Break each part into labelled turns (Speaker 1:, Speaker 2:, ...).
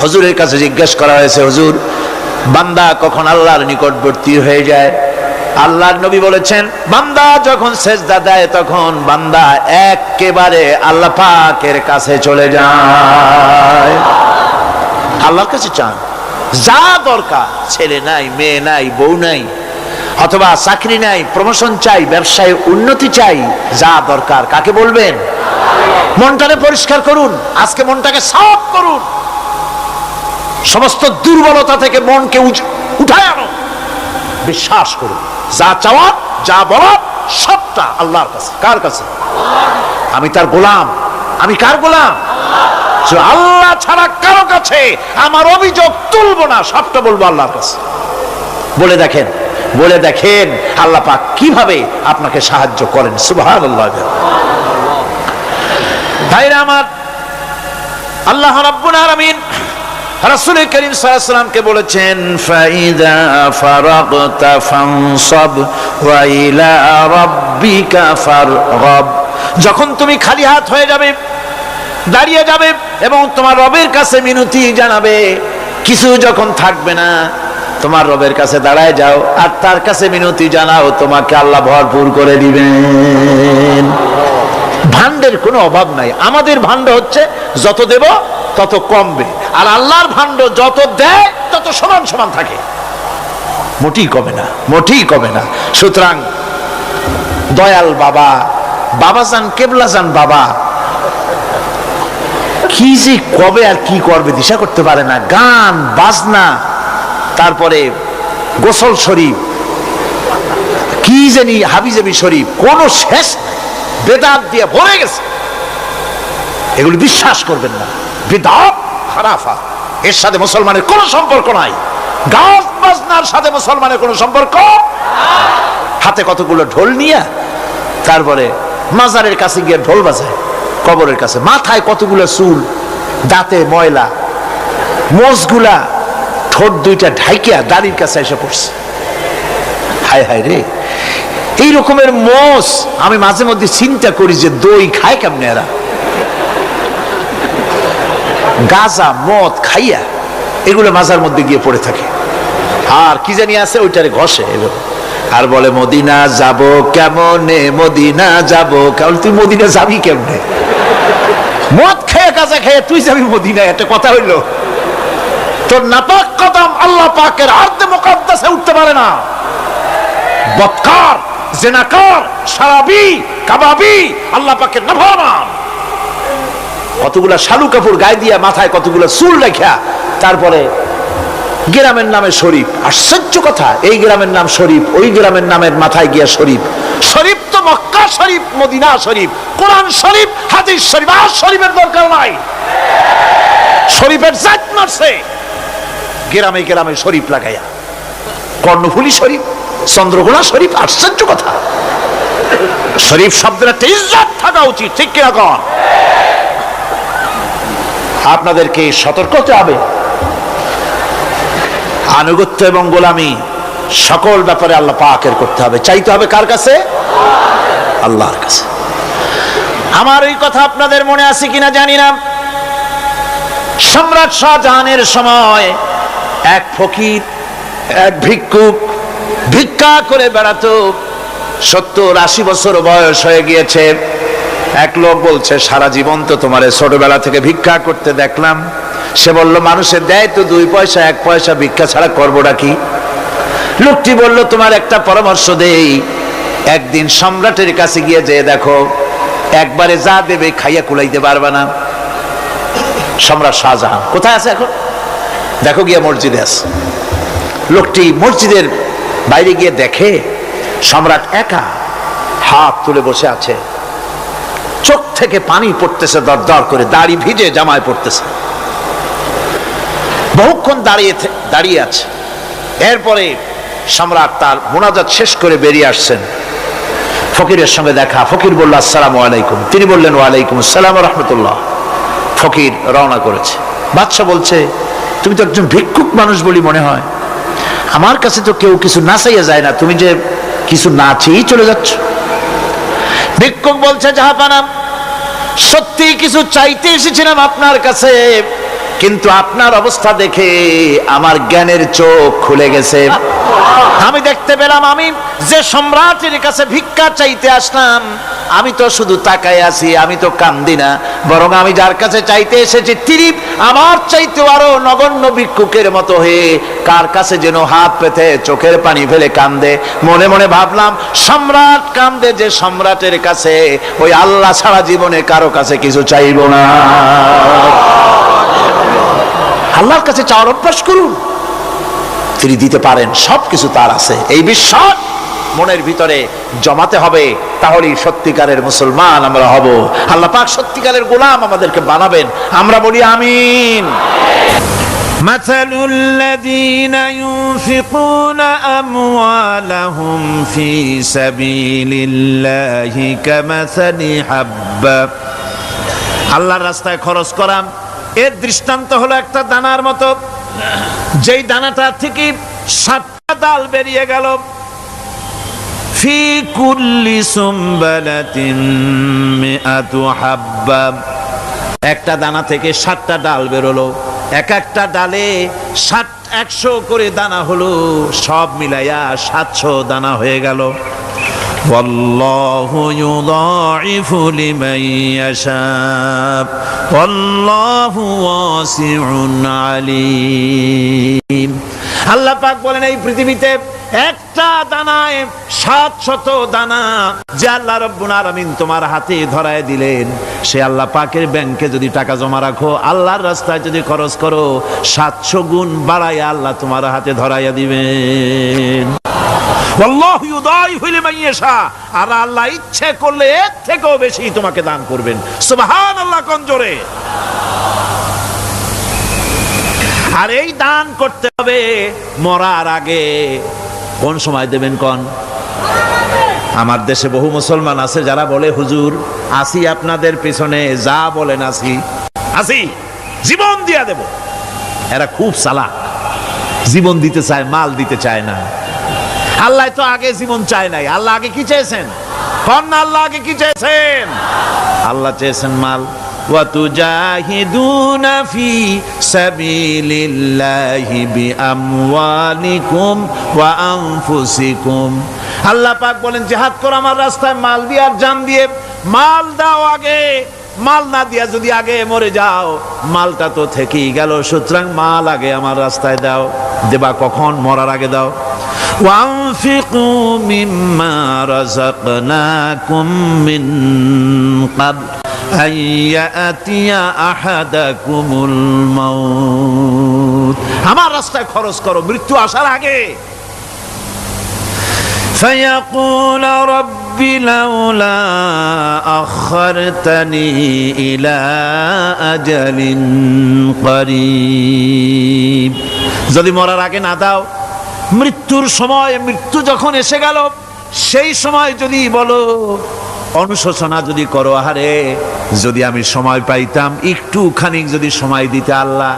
Speaker 1: হুজুরের কাছে জিজ্ঞেস করা হয়েছে, হুজুর বান্দা কখন আল্লাহর নিকটবর্তী হয়ে যায়? আল্লাহর নবী বলেছেন, বান্দা যখন সেজদা দেয় তখন বান্দা একেবারে আল্লাহ পাকের কাছে চলে যায়। আল্লাহর কাছে চান যা দরকার, ছেলে নাই, মেয়ে নাই, বউ নাই, অথবা চাকরি নাই, প্রমোশন চাই, ব্যবসায় উন্নতি চাই, যা দরকার কাকে বলবেন? মনটাকে পরিষ্কার করুন, আজকে মনটাকে সাফ করুন, সমস্ত দুর্বলতা থেকে মনকে উঠায় আনো, বিশ্বাস করুন যা চাওয়ার যা বলার সবটা আল্লাহর কাছে। কার কাছে? আমি তার গোলাম। আমি কার গোলাম? আল্লাহ ছাড়া কারো কাছে আমার অভিযোগ তুলবো না, সবটা বলবো আল্লাহর কাছে। বলে দেখেন, বলে দেখেন আল্লাহ পাক কিভাবে আপনাকে সাহায্য করেন। সুবহানাল্লাহ। ভাইরা আমার, আল্লাহ রাব্বুল আলামিন রাসূল করিম সাল্লাল্লাহু আলাইহি ওয়াসাল্লামকে বলেছেন, ফাইদা ফারাগতা ফানসাব ওয়া ইলা রাব্বিকা ফারগাব। যখন তুমি খালি হাত হয়ে যাবে, দাঁড়িয়ে যাবে এবং তোমার রবের কাছে মিনতি জানাবে, কিছু যখন থাকবে না, তোমার রবের কাছে দাঁড়ায় যাও আর তার কাছে মিনতি জানাও, তোমাকে আল্লাহ ভরপুর করে দিবেন। ভান্ডের কোনো অভাব নাই। আমাদের ভান্ড হচ্ছে যত দেব তত কমবে, আর আল্লাহর ভান্ড যত দেয় তত সমান সমান থাকে, মোটেই কমে না, মোটেই কমে না। সুতরাং দয়াল বাবা, বাবাজান, কেবলাজান বাবা কি যে কবে আর কি করবে দিশা করতে পারে না। গান বাজনা, তারপরে গোসল শরীফ, কি জানি হাবিজাবি শরীফ, কোন শেষ বেদাত দিয়ে ভরে গেছে। এগুলি বিশ্বাস করবেন না, বিদআত খারাফা, এর সাথে মুসলমানের কোনো সম্পর্ক নাই। গান বাজনার সাথে মুসলমানের কোনো সম্পর্ক। হাতে কতগুলো ঢোল নিয়ে তারপরে মাজারের কাছে গিয়ে ঢোল বাজায়, কবরের কাছে, মাথায় কতগুলো চুল, দাঁতে ময়লা, মোষগুলা ঠোঁট দুইটা ঢাইকিয়া দাড়ির কাছে এসে পড়ছে। হায় হায় রে, এই রকমের মোষ আমি মাঝে মধ্যে চিন্তা করি যে দই খায় কেমনে এরা, গাঁজা মদ খাইয়া এগুলো মাজার মধ্যে গিয়ে পড়ে থাকে। আর কি জানি আছে ওইটারে ঘষে আর বলে মদিনা যাব কেমনে, মদিনা যাব কেমন। তুই মদিনা যাবি কেমনে? মদ খেয়ে গাঁজা খেয়ে তুই যাবি মদিনা? একটা কথা হইল? তোর নাপাক কদম আল্লাহ পাকের আরদে মুকাদ্দাসে উঠতে পারে না। বদকার, জিনাকার, শারাবি, কাবাবি আল্লাহ পাকের নাফরমান। কতগুলা শালু কাপড় গায়ে দিয়া, মাথায় কতগুলা চুল রেখা, তারপরে গ্রামের নামে শরীফ। আশ্চর্য কথা, এই গ্রামের নাম শরীফ, ওই গ্রামের নামের মাথায় গিয়া শরীফ। শরীফ তো মক্কা শরীফ, মদিনা শরীফ, কোরআন শরীফ, হাদিস শরীফ। আর শরীফের দরকার নাই। শরীফের জাত মারছে গ্রামে গ্রামে শরীফ লাগাইয়া, কর্ণফুলী শরীফ, চন্দ্রকোনা শরীফ। আশ্চর্য কথা, শরীফ শব্দের একটা ইজ্জত থাকা উচিত, ঠিক কিনা কন? আপনাদেরকে সতর্ক হতে হবে। আনুগত্য এবং গোলামি সকল ব্যাপারে আল্লাহ পাকের করতে হবে, চাইতে হবে কার কাছে? আল্লাহর কাছে। আমার এই কথা আপনাদের মনে আছে কিনা জানি না। সম্রাট শাহজাহানের সময় এক ফকির, এক ভিক্ষুক ভিক্ষা করে বেড়াতো। 70-80 বছর বয়স হয়ে গিয়েছে। এক লোক বলছে, সারা জীবন তো তোমারে ছোটবেলা থেকে ভিক্ষা করতে দেখলাম। সে বলল, মানুষের দেয় তো 2 পয়সা 1 পয়সা, ভিক্ষা ছাড়া করবোটা কি? লোকটি বলল, তোমার একটা পরামর্শ দেই, একদিন সম্রাটের কাছে গিয়ে যে দেখো, একবারে যা দেবে খাইয়া কুলাইতে পারবে না। সম্রাট শাহজাহান কোথায় আছে এখন? দেখো গিয়া মসজিদে আছে। লোকটি মসজিদের বাইরে গিয়ে দেখে সম্রাট একা হাত তুলে বসে আছে, চোখ থেকে পানি পড়তেছে দর দর করে, দাড়ি ভিজে জামায় পড়তেছে। বহুক্ষণ দাঁড়িয়ে আছে। এরপরে সম্রাট তার মুনাজাত শেষ করে বেরিয়ে আসছেন। ফকিরের সঙ্গে দেখা। ফকির বলল, আসসালামু আলাইকুম। তিনি বললেন, ওয়ালাইকুম আসসালাম ওয়া রাহমাতুল্লাহ। ফকির রওনা করেছে। বাদশা বলছে, তুমি তো একজন ভিক্ষুক মানুষ বলি মনে হয়, আমার কাছে তো কেউ কিছু না চাইয়া যায় না, তুমি যে কিছু না চেয়েই চলে যাচ্ছ। ভিক্ষুক বলছে, জাহাপানা, সত্যি কিছু চাইতে এসেছিলাম আপনার কাছে, কিন্তু আপনার অবস্থা দেখে আমার জ্ঞানের চোখ খুলে গেছে। আমি দেখতে পেলাম আমি যে সম্রাটের কাছে ভিক্ষা চাইতে আসলাম, আমি তো শুধু তাকায় আছি, আমি তো কান্দি না, বরং আমি যার কাছে চাইতে এসেছি তিনি আমার চাইতে আরো নগণ্য ভিক্ষুকের মতো হয়ে কার কাছে যেন হাত পেতে চোখের পানি ফেলে কান্দে। মনে মনে ভাবলাম, সম্রাট কান্দে যে সম্রাটের কাছে, ওই আল্লাহ ছাড়া জীবনে কারো কাছে কিছু চাইব না। আল্লাহর কাছে চাওয়ার অভ্যাস করুন, তিনি দিতে পারেন, সবকিছু তার আছে। এই বিশ্বাস মনের ভিতরে জমাতে হবে, তাহলেই সত্যিকারের মুসলমান আমরা হব। আল্লাহ পাক সত্যিকারের গোলাম আমাদেরকে বানাবেন, আমরা বলি আমিন।
Speaker 2: مثل الذين ينفقون أموالهم في سبيل الله كمثل حبة আল্লাহর রাস্তায় খরচ করা এর দৃষ্টান্ত হলো একটা দানার মতো, যেই দানাটা থেকে 7টা ডাল বেরিয়ে গেল। ফি কুল্লি সুমবালাতিন মিআতু হাব্বা, একটা দানা থেকে 7টা ডাল বেরোলো, এক একটা ডালে 100 করে দানা হলো, সব মিলাইয়া 700 দানা হয়ে গেল। والله يضاعف لمن يشاء والله واسع عليم। আল্লাহ পাক বলেন, এই পৃথিবীতে একটা দানায় 700 দানা যে আল্লাহ রব্বুল আলামিন তোমার হাতে ধরায় দিলেন, সে আল্লাহ পাকের ব্যাংকে যদি টাকা জমা রাখো, আল্লাহর রাস্তায় যদি খরচ করো, 700 গুণ বাড়াইয়া আল্লাহ তোমার হাতে ধরাইয়া দিবেন। আল্লাহু ইউদাইফু লিমান ইয়াশা, আর আল্লাহ ইচ্ছে করলে এর থেকেও বেশি তোমাকে দান করবেন। সুবহানাল্লাহ কোন জোরে। আর এই দান করতে হবে মরার আগে। কোন সময় দেবেন কোন? আমার দেশে বহু মুসলমান আছে যারা বলে, হুজুর আসি আপনাদের পিছনে, যা বলেন আসি, জীবন দিয়া দেব। এরা খুব চালাক, জীবন দিতে চায়, মাল দিতে চায় না। আল্লাহ তো আগে জীবন চায় নাই, আল্লাহ আগে কি চেয়েছেন? আল্লাহ আগে কি চেয়েছেন? আল্লাহ চেয়েছেন মাল। وَتُجَاهِدُونَ فِي سَبِيلِ اللَّهِ بِأَمْوَالِكُمْ وَأَنفُسِكُمْ। আল্লাহ পাক বলেন, জিহাদ করো আমার রাস্তায় মাল দিয়ে আর জান দিয়ে। মাল দাও আগে, মাল না দিয়া যদি আগে মরে যাও, মালটা তো থেকেই গেল। সুতরাং মাল আগে আমার রাস্তায় দাও। দেবা কখন? মরার আগে দাও। وَأَنفِقُوا مِمَّا رَزَقْنَاكُم مِّن قَبْلِ أَن يَأْتِيَ أَحَدَكُمُ الْمَوْتُ। আমার রাস্তায় খরচ করো মৃত্যু আসার আগে। فَيَقُولَ رَبِّ لَوْلَا أَخَّرْتَنِي إِلَى أَجَلٍ قَرِيبٍ। যদি মরার আগে না দাও, মৃত্যুর সময়, মৃত্যু যখন এসে গেল, সেই সময় যদি বলো, অনুশোচনা যদি করো, আহারে যদি আমি সময় পাইতাম, একটু খানিক যদি সময় দিতে, আল্লাহ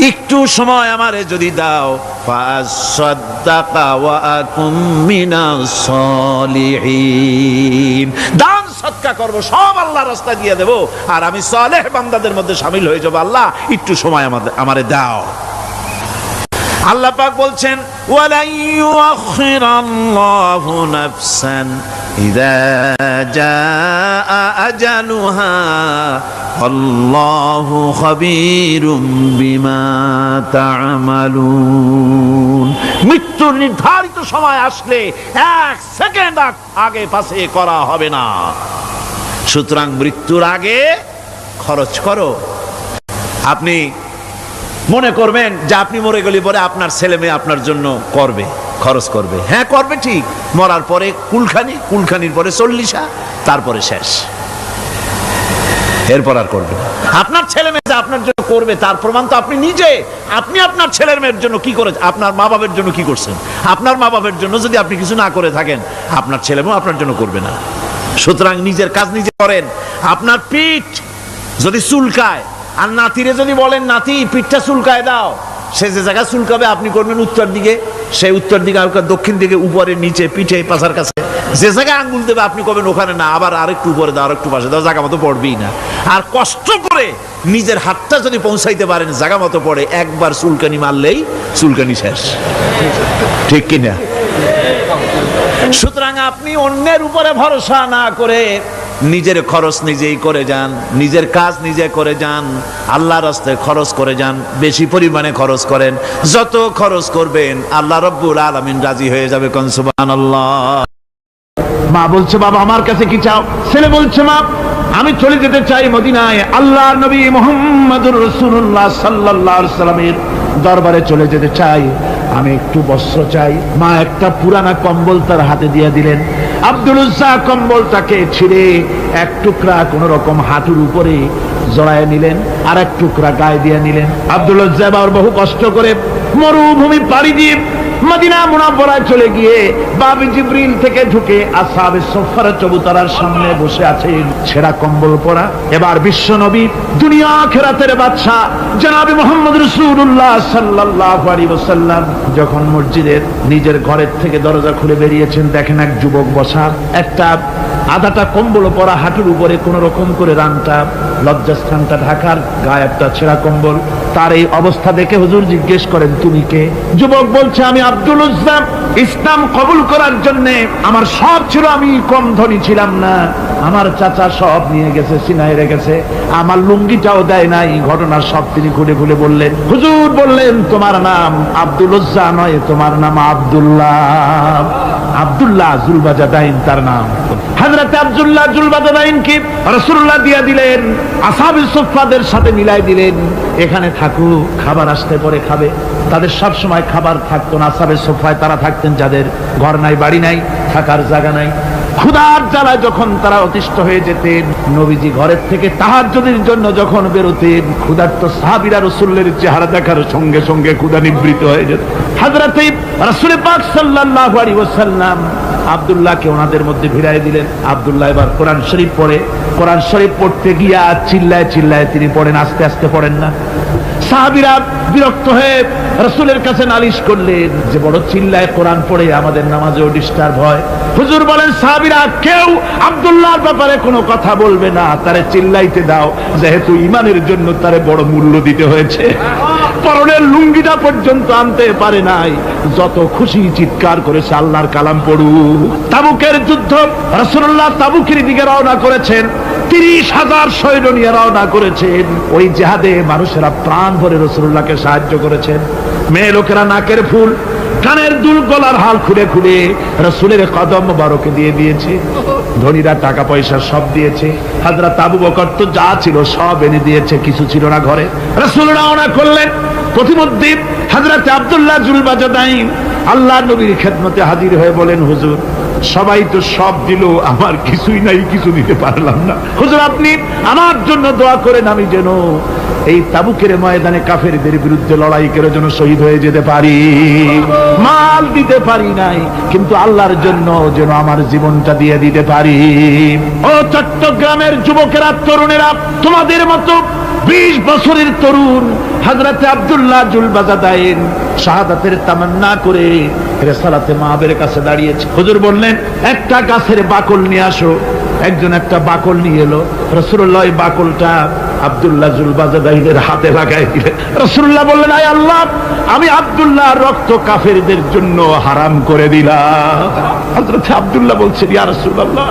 Speaker 2: একটু সময় আমারে যদি দাও, ফাসাদ্দাকা ওয়া আকুম মিনাস সালিহিন, দান সদকা করব, সব আল্লাহর রাস্তায় দিয়ে দেব, আর আমি সালেহ বান্দাদের মধ্যে শামিল হয়ে যাব। আল্লাহ একটু সময় আমারে দাও। আল্লাহ পাক বলছেন, ওয়ালা ইউআখিরাল্লাহু নাফসান ইযা জাআ আজালুহা আল্লাহু খাবীরুম বিমা তা'মালুন। মৃত্যুর নির্ধারিত সময় আসলে 1 সেকেন্ড আগে পাশে করা হবে না। সুতরাং মৃত্যুর আগে খরচ করো। আপনি মনে করবেন যে আপনি মরে গেলে পরে আপনার ছেলে মেয়ে আপনার জন্য করবে, খরচ করবে। হ্যাঁ করবে, ঠিক। মরার পরে কুলখানির পরে 40, তারপরে শেষ, এরপর আর করবে না। আপনার ছেলে মেয়ে যে আপনার জন্য করবে, তার প্রমাণ তো আপনি নিজে। আপনি আপনার ছেলের মেয়ের জন্য কি করেছেন? আপনার মা বাবার জন্য কি করছেন? আপনার মা বাবার জন্য যদি আপনি কিছু না করে থাকেন, আপনার ছেলে মেয়ে আপনার জন্য করবে না। সুতরাং নিজের কাজ নিজে করেন। আপনার পিঠ যদি চুলকায়, আর নাতিরে যদি বলেন, নাতি পিঠটা চুলকায় দাও, সে যে জায়গা চুলকাবে আপনি করবেন উত্তর দিকে, সেই উত্তর দিকে, দক্ষিণ দিকে, উপরে, নিচে, পিঠে, পাছার কাছে, যে জায়গায় আঙ্গুল দেবে আপনি কবেন ওখানে না, আবার আরেকটু উপরে দাও, আরেকটু পাশে দাও, জায়গা মতো পড়বেই না। আর কষ্ট করে নিজের হাতটা যদি পৌঁছাইতে পারেন জায়গা মতো পড়ে, একবার চুলকানি মারলেই চুলকানি শেষ, ঠিক কিনা? সুতরাং আপনি অন্যের উপরে ভরসা না করে নিজের খরচ নিজেই করে যান, নিজের কাজ নিজে করে যান, আল্লাহর রাস্তায় খরচ করে যান, বেশি পরিমাণে খরচ করেন। যত খরচ করবেন আল্লাহ রাব্বুল আলামিন রাজি হয়ে যাবে। কোন সুবহানাল্লাহ।
Speaker 3: মা বলছে বাবা আমার কাছে কি চাও? ছেলে বলছে মা আমি চলে যেতে চাই মদিনায়, আল্লাহর নবী মুহাম্মদুর রাসূলুল্লাহ সাল্লাল্লাহু আলাইহি সাল্লামের দরবারে চলে যেতে চাই, আমি একটু বস্ত্র চাই। মা একটা পুরানা কম্বল তার হাতে দিয়ে দিলেন। আব্দুল উজ্জা কম্বলটাকে ছিঁড়ে এক টুকরা কোন রকম হাঁটুর উপরে জড়ায় নিলেন, আর এক টুকরা গায়ে দিয়ে নিলেন। আব্দুল উজ্জা এবার বহু কষ্ট করে মরুভূমি পাড়ি দিয়ে মদিনা মুনাওয়ারায় চলে গিয়ে বাবি জিবরিল থেকে ঢুকে আসহাবে সুফফার চবুতরার সামনে বসে আছেন, ছেঁড়া কম্বল পরা। এবার বিশ্ব নবী দুনিয়া আখিরাতের বাদশা জনাবে মুহাম্মদ রাসূলুল্লাহ সাল্লাল্লাহু আলাইহি ওয়াসাল্লাম যখন মসজিদের নিজের ঘরের থেকে দরজা খুলে বেরিয়েছেন, দেখেন এক যুবক বসা, একটা আধাটা কম্বল পরা, হাঁটুর উপরে কোন রকম করে রানটা লজ্জাস্থানটা ঢাকার, গায়ে একটা ছেঁড়া কম্বল। তার এই অবস্থা দেখে হুজুর জিজ্ঞেস করেন তুমি কে? যুবক বলছে আমি আব্দুল উজ্জা। ইসলাম কবুল করার জন্য আমার সব ছিল, আমি কম ধনী ছিলাম না, আমার চাচা সব নিয়ে গেছে, সিনায় রেখেছে, আমার লুঙ্গিটাও দেয় নাই। ঘটনার সব তিনি খুলে খুলে বললেন। হুজুর বললেন তোমার নাম আব্দুল উজ্জা নয়, তোমার নাম আব্দুল্লাহ। আব্দুল্লাহ জুলবাজাদাইন তার নাম। হযরত আব্দুল্লাহ জুলবাজাদাইন কি রাসূলুল্লাহ দিয়া দিলেন, আসহাবে সুফফাদের সাথে মিলাই দিলেন, এখানে থাকো, খাবার আসতে পরে খাবে। তাদের সব সময় খাবার থাকতো না। আসহাবে সুফফায় তারা থাকতেন যাদের ঘর নাই, বাড়ি নাই, থাকার জায়গা নাই। ক্ষুধার জ্বালায় যখন তারা অতিষ্ঠ হয়ে যেতেন, নবীজি ঘরের থেকে তাহাজ্জুদের জন্য যখন বেরোতেন, ক্ষুধার্ত সাহাবীরা রাসূলের চেহারা দেখার সঙ্গে সঙ্গে ক্ষুধা নিবৃত হয়ে যেত। হযরত রাসূল পাক সাল্লাল্লাহু আলাইহি ওয়াসাল্লাম আব্দুল্লাহকে ওনাদের মধ্যে ভিড়াই দিলেন। আব্দুল্লাহ এবার কোরআন শরীফ পড়ে। কোরআন শরীফ পড়তে গিয়া চিল্লায় চিল্লায় তিনি পড়েন, আস্তে আস্তে পড়েন না। সাহাবীরা বিরক্ত হয়ে রাসূলের কাছে নালিশ করলেন যে বড় চিল্লায় কোরআন পড়ে, আমাদের নামাজেও ডিস্টার্ব হয়। হুজুর বলেন সাহাবীরা কেউ আব্দুল্লাহর ব্যাপারে কোনো কথা বলবে না, তারে চিল্লাইতে দাও, যেহেতু ঈমানের জন্য তারে বড় মূল্য দিতে হয়েছে। পরনের লুঙ্গিটা পর্যন্ত আনতে পারে নাই, যত খুশি চিৎকার করেছে আল্লাহর কালাম পড়ু। তাবুকের যুদ্ধ, রাসূলুল্লাহ তাবুকের দিকে রওনা করেছেন, 30,000 সৈন্য নিয়ে রওনা করেছেন। ওই জিহাদে মানুষেরা প্রাণ ভরে রাসূলুল্লাহকে সাহায্য করেছেন। মেয়ে লোকেরা নাকের ফুল, কানের দুল, গলার হাল খুলে খুলে রাসূলের কদম মোবারকে দিয়ে দিয়েছে। ধনীরা টাকা পয়সা সব দিয়েছে। হযরত আবু বকর তো যা ছিল সব এনে দিয়েছে, কিছু ছিল না ঘরে। রাসূল রওনা করলেন। প্রতিমধ্যে হযরত আব্দুল্লাহ জুলবাজাদাইন আল্লাহ নবীর খেদমতে হাজির হয়ে বলেন হুজুর সবাই তো সব দিল, আমার কিছুই নাই, কিছু দিতে পারলাম না। হুজুর আপনি আমার জন্য দোয়া করেন, আমি যেন এই তাবুকের ময়দানে কাফেরদের বিরুদ্ধে লড়াই করে যেন শহীদ হয়ে যেতে পারি। মাল দিতে পারি নাই, কিন্তু আল্লাহর জন্য যেন আমার জীবনটা দিয়ে দিতে পারি। ও চট্টগ্রামের যুবকেরা, তরুণেরা, তোমাদের মতো 20 বছরের তরুণ হযরত আব্দুল্লাহ জুলবাজাদাইন শাহাদাতের তামান্না করে রিসালাতে মাহবের কাছে দাঁড়িয়েছে। হুজুর বললেন একটা গাছের বাকল নিয়ে আসো। একজন একটা বাকল নিয়ে এলো। রাসূলুল্লাহ এই বাকলটা আব্দুল্লাহ জুলবাজাদাইনের হাতে লাগাই দিলেন। রাসূলুল্লাহ বললেন আয় আল্লাহ, আমি আব্দুল্লাহর রক্ত কাফেরদের জন্য হারাম করে দিলাম। হযরত আব্দুল্লাহ বলছেন ইয়া রাসূলুল্লাহ,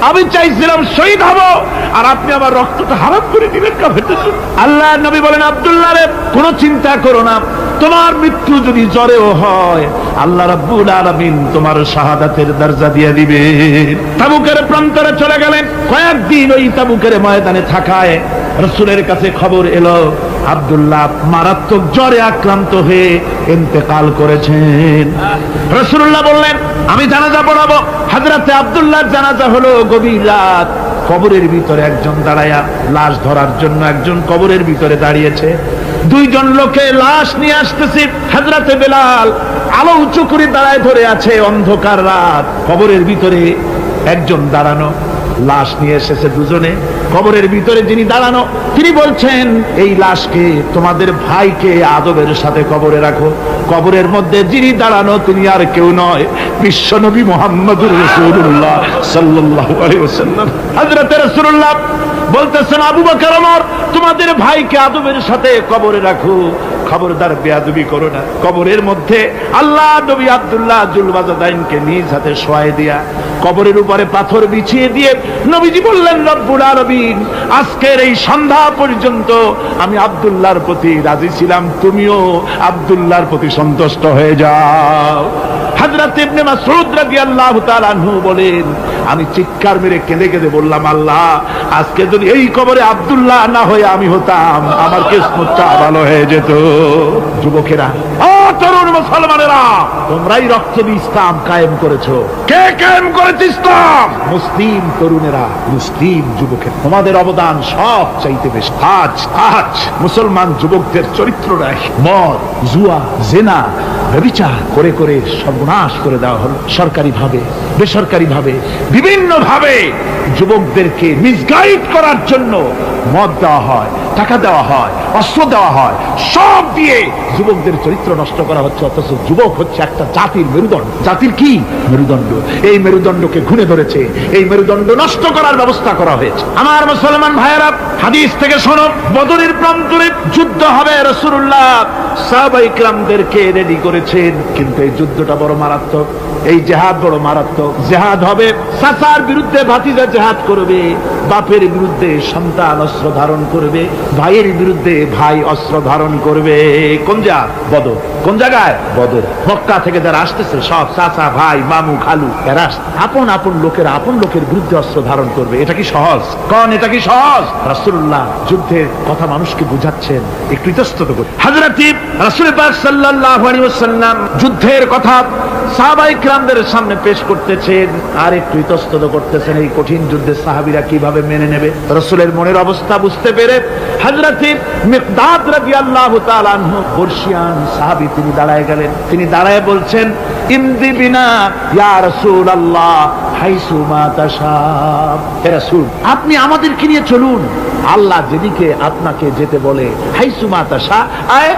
Speaker 3: আমি চাইছিলাম শহীদ হব, আর আপনি আমার রক্তটা হারাম করে দিলেন কাফেরদের জন্য। আল্লাহর নবী বলেন আব্দুল্লাহ রে, কোনো চিন্তা করো না, তোমার মৃত্যু যদি জ্বরেও হয় আল্লাহ রাব্বুল আলামিন তোমার শাহাদাতের দরজা দিয়ে দিবেন। তাবুকের প্রান্তরে চলে গেলেন। কয়েকদিন ওই তাবুকের ময়দানে থাকায় রাসূলের কাছে খবর এলো আব্দুল্লাহ মারাত্মক জ্বরে আক্রান্ত হয়ে ইন্তেকাল করেছেন। রাসূলুল্লাহ বললেন আমি জানাজা পড়াবো। হযরতে আব্দুল্লাহর জানাজা হলো গভীর রাত। কবরের ভিতরে একজন দাঁড়ায়া লাশ ধরার জন্য একজন কবরের ভিতরে দাঁড়িয়েছে। দুইজন লোকে লাশ নিয়ে আসতেছে। হযরতে বেলাল আলো উঁচু করে দাঁড়ায় ধরে আছে। অন্ধকার রাত, কবরের ভিতরে একজন দাঁড়ানো। লাশ নিয়ে এসেছে দুজনে। কবরের ভিতরে যিনি দাঁড়ানো তিনি বলছেন, এই লাশকে তোমাদের ভাইকে আদবের সাথে কবরে রাখো। কবরের মধ্যে যিনি দাঁড়ানো তিনি আর কেউ নয়, বিশ্বনবী মুহাম্মদুর রাসূলুল্লাহ সাল্লাল্লাহু আলাইহি ওয়াসাল্লাম। হযরত রাসূলুল্লাহ বলতেছেন, আবু বকর ওমর, তোমাদের ভাইকে আদবের সাথে কবরে রাখো, খবরদার বেয়াদবি করো না। কবরের মধ্যে আল্লাহ নবী আব্দুল্লাহ জুলবাজাদাইনকে নিজ হাতে শোয়াই দিয়া কবরের উপরে পাথর বিছিয়ে দিয়ে নবীজি বললেন, রব্বুল আলামিন, আজকের এই সন্ধ্যা পর্যন্ত আমি আব্দুল্লাহর প্রতি রাজি ছিলাম, তুমিও আব্দুল্লাহর প্রতি সন্তুষ্ট হয়ে যাও। হযরত ইবনে মাসউদ রাদিয়াল্লাহু তাআলা আনহু বলেন, আমি চিৎকার মেরে কেঁদে কেঁদে বললাম, আল্লাহ, আজকে যদি এই কবরে আব্দুল্লাহ না হয়ে আমি হতাম, আমার কিসমতটা ভালো হয়ে যেত। যুবকেরা, ও তরুণ মুসলমানেরা, তোমরাই রক্তে ইসলাম কায়েম করেছো। কে কায়েম করেছে ইসলাম? মুসলিম তরুণেরা, মুসলিম যুবকেরা। তোমাদের অবদান সব চাইতে বেশি। আজ মুসলমান যুবকদের চরিত্র নাই, মদ, জুয়া, জেনা, ব্যভিচার করে করে সর্বনাশ করে দেওয়া হলো। সরকারি ভাবে, বেসরকারি ভাবে, বিভিন্ন ভাবে যুবকদেরকে মিসগাইড করার জন্য মদ দেওয়া হয়, টাকা দেওয়া হয়, অস্ত্র দেওয়া হয়, সব দিয়ে যুবকদের চরিত্র নষ্ট করা হচ্ছে। অথচ যুবক হচ্ছে একটা জাতির মেরুদণ্ড। জাতির কি মেরুদণ্ড? এই মেরুদণ্ডকে ঘুরে ধরেছে, এই মেরুদণ্ড নষ্ট করার ব্যবস্থা করা হয়েছে। আমার মুসলমান ভাইয়েরা, হাদিস থেকে শোনো, বদরের প্রান্তরে যুদ্ধ হবে। রাসূলুল্লাহ সাহাবায়ে কিরামদেরকে রেডি করেছেন, কিন্তু এই যুদ্ধটা বড় মারাত্মক, এই জিহাদ বড় মারাত্মক। জিহাদ হবে, চাচার বিরুদ্ধে ভাতিজা জিহাদ করবে, বাপের বিরুদ্ধে সন্তান অস্ত্র ধারণ করবে, ভাইয়ের বিরুদ্ধে ভাই অস্ত্র ধারণ করবে। কোন জায়গা? বদর। কোন জায়গায়? বদর। মক্কা থেকে যারা আসতেছে সব চাচা, ভাই, মামু, খালু, এরা আপন আপন লোকের বিরুদ্ধে অস্ত্র ধারণ করবে। এটা কি সহজ? কোন এটা কি সহজ? রাসূলুল্লাহ যুদ্ধের কথা মানুষকে বুঝাচ্ছেন, একটু ইতস্তত করে। হযরত রাসূল পাক সাল্লাল্লাহু আলাইহি ওয়াসাল্লাম যুদ্ধের কথা সাহাবায়ে কিরামদের সামনে পেশ করতেছেন আর একটু ইতস্তত করতেছেন। এই কঠিন যুদ্ধে সাহাবীরা কিভাবে মেনে নেবে? রাসূলের মনের অবস্থা বুঝতে পেরে হযরত মিকদাদ রাদিয়াল্লাহু তাআলা আনহু, বর্ষিয়ান সাহাবী, তিনি দাঁড়ায় গেলেন। তিনি দাঁড়ায় বলছেন, ইমদি বিনা ইয়া রাসূলুল্লাহ হাইসু মা তাশা। হে রাসূল, আপনি আমাদেরকে নিয়ে চলুন, আল্লাহ যেদিকে আপনাকে যেতে বলে, হাইসু মা তাশা, আয়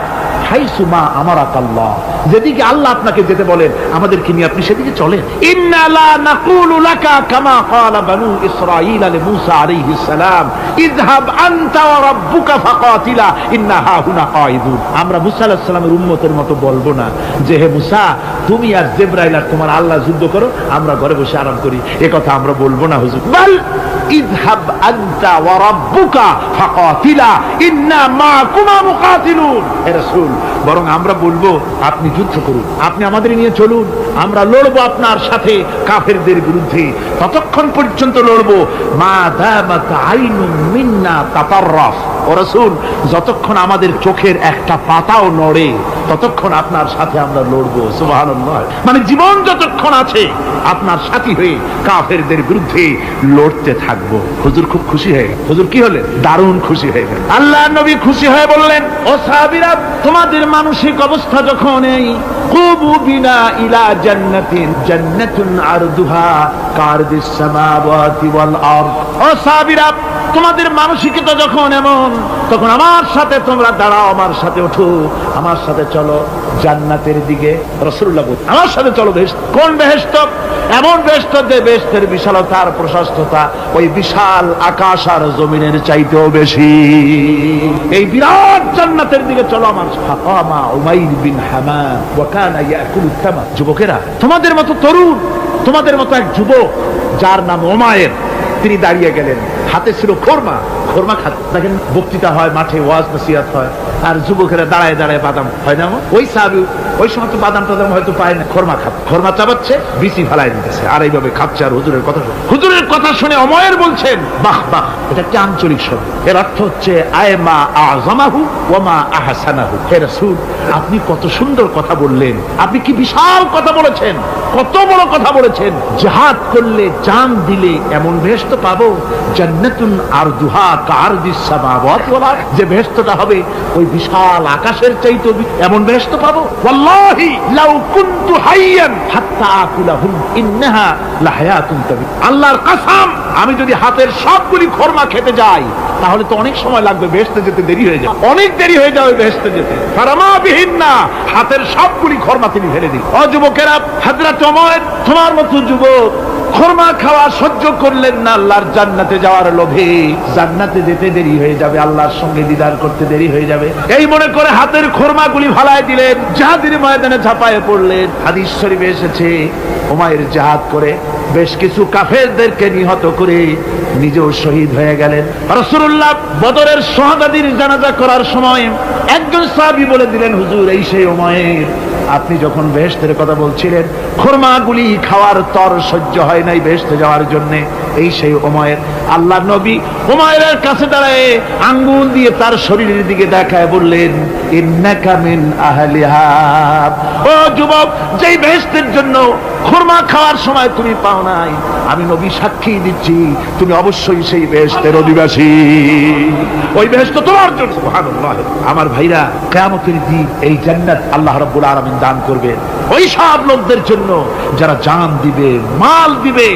Speaker 3: হাইসু মা আমারাকাল্লাহ, যেদিকে আল্লাহ আপনাকে যেতে বলেন আমাদেরকে নিয়ে আপনি সেদিকে চলেন। ইন্না লা নাকুলু লাকা কামা ক্বালা বানু ইসরাঈল লিমূসা আলাইহিস সালাম, ইযহাব আনতা ওয়া রাব্বুকা ফাকাতিলা ইন্না হাহুনা কাঈদুন। আমরা মুসা আলাইহিস সালামের উম্মতের মতো বলবো না যে, হে মুসা, তুমি আর জিবরাইল আর তোমার আল্লাহ যুদ্ধ করো, আমরা ঘরে বসে আরাম করি। এ কথা আমরা বলবো না হুজুর। বাল ইযহাব আনতা ওয়া রাব্বুকা ফাকাতিলা ইন্না মাকুমা মুকাতিলুন। হে রাসূল, বরং আমরা বলবো আপনি যুদ্ধ করুন, আপনি আমাদের নিয়ে চলুন, আমরা লড়বো আপনার সাথে কাফেরদের বিরুদ্ধে। ততক্ষণ পর্যন্ত লড়বো মা দামাত আইনুম মিন্না তাতাররাফ। ও রাসূল, যতক্ষণ আমাদের চোখের একটা পাতাও নড়ে ততক্ষণ আপনার সাথে আমরা লড়বো। সুবহানাল্লাহ। মানে জীবন যতক্ষণ আছে আপনার সাথী হয়ে কাফেরদের বিরুদ্ধে লড়তে থাকবো। হুজুর খুব খুশি হয়ে গেল। হুজুর কি হলেন? দারুণ খুশি হয়ে গেল। আল্লাহর নবী খুশি হয়ে বললেন, ও সাহাবীরা, তোমাদের মানসিক অবস্থা যখন এই কুবু বিনা ইলা জান্নাতিন জান্নাতুন আরদুহা কারদিস সামাওয়াতি ওয়াল আরদ। ও সাহাবীরা, তোমাদের মানসিকতা যখন এমন, তখন আমার সাথে তোমরা দাঁড়াও, আমার সাথে ওঠো, আমার সাথে চলো জান্নাতের দিকে। রাসূলুল্লাহ বলেন, আমার সাথে চলো বেহেশত। কোন বেহেশত? এমন বেহেশত যে বেহেশতের বিশালতা আর প্রশস্ততা ওই বিশাল আকাশ আর জমিনের চাইতেও বেশি। এই বিরাট জান্নাতের দিকে চলো আমার সাথে। ফাকামা উমাইর বিন হামাম ওয়া কানা ইয়াকুলু তামার। যুবকেরা, তোমাদের মতো তরুণ, তোমাদের মতো এক যুবক যার নাম উমাইর, তিনি দাঁড়িয়ে গেলেন, হাতে ছিল খোরমা। খোরমা খাত দেখেন, বক্তৃতা হয়, মাঠে ওয়াজ নসিহত হয়, আর যুবকেরা দাঁড়ায় দাঁড়ায় বাদাম হয় না। ওই সাহাবী ওই সময় তো বাদাম টাদাম হয়তো পায় না, খোরমা খাত, খোরমা চাবাচ্ছে, বিচি ফালাই দিতেছে, আর এইভাবে খাচ্ছে আর হুজুরের কথা শুনে। হুজুরের কথা শুনে উমাইর বলছেন, বাহ বাহ, এটা একটা আঞ্চলিক শব্দ। এর অর্থ হচ্ছে আয় মা আযমাহু ওয়া মা আহসানাহু। হে রাসূল, আপনি কত সুন্দর কথা বললেন, আপনি কি বিশাল কথা বলেছেন, কত বড় কথা বলেছেন। জিহাদ করলে, জান দিলে এমন বেহেশত পাবো, জান্নাতুন আরদুহা কারদিস সামাওয়াতি ওয়াল আরদ, যে বেহেশতটা হবে ওই বিশাল আকাশের চাইতে এমন বেহেশত পাবো। ওয়াল্লাহি লাউ কুনতু হাইয়ান হাত্তা আকুলাহুম ইন্নাহা লাহায়াতুন তাবি। আল্লাহর কসম, আমি যদি হাতের সবগুলি খরমা খেতে যাই তাহলে তো অনেক সময় লাগবে, বেহেশতে যেতে দেরি হয়ে যাবে, অনেক দেরি হয়ে যাবে বেহেশতে যেতে। ফারামা বিহিন্না, হাতের সবগুলি খরমা তিনি ফেলে দিন। ও যুবকেরা, হযরত ওমর তোমার মতো যুবক খরমা খাওয়া সহ্য করলেন না আল্লাহর জান্নাতে যাওয়ার লোভে। জান্নাতে যেতে দেরি হয়ে যাবে, আল্লাহর সঙ্গে দিদার করতে দেরি হয়ে যাবে, এই মনে করে হাতের খরমাগুলি ফালায় দিলেন, জিহাদের ময়দানে ঝাঁপায়ে পড়লেন। হাদিস শরীফে এসেছে, উমাইর জিহাদ করে বেশ কিছু কাফেরদেরকে নিহত করে নিজেও শহীদ হয়ে গেলেন। রাসূলুল্লাহ বদরের শাহাদাতের জানাজা করার সময় একজন সাহাবী বলে দিলেন, হুজুর এই সেই উমাইর, আপনি যখন বেহেশতের কথা বলছিলেন, খরমাগুলি খাওয়ার তর সহ্য হয় নাই বেহেশতে যাওয়ার জন্য, এই সেই উমাইর। আল্লাহর নবী উমাইরের কাছে দাঁড়ায় আঙ্গুল দিয়ে তার শরীরের দিকে দেখায় বললেন, ইন্নাকা মিন আহলিহা। ও যুবক, যেই বেহেশতের জন্য খরমা খাওয়ার সময় তুমি পাও নাই, আমি নবী সাক্ষী দিচ্ছি তুমি অবশ্যই সেই বেহেশতের অধিবাসী, ওই বেহেশত তোমার জন্য। সুবহানাল্লাহ। আমার ভাইরা, কিয়ামতের দিন এই জান্নাত আল্লাহ রাব্বুল আলামিন দান করবেন ওই সব লোকদের জন্য যারা জান দিবে, মাল দিবে,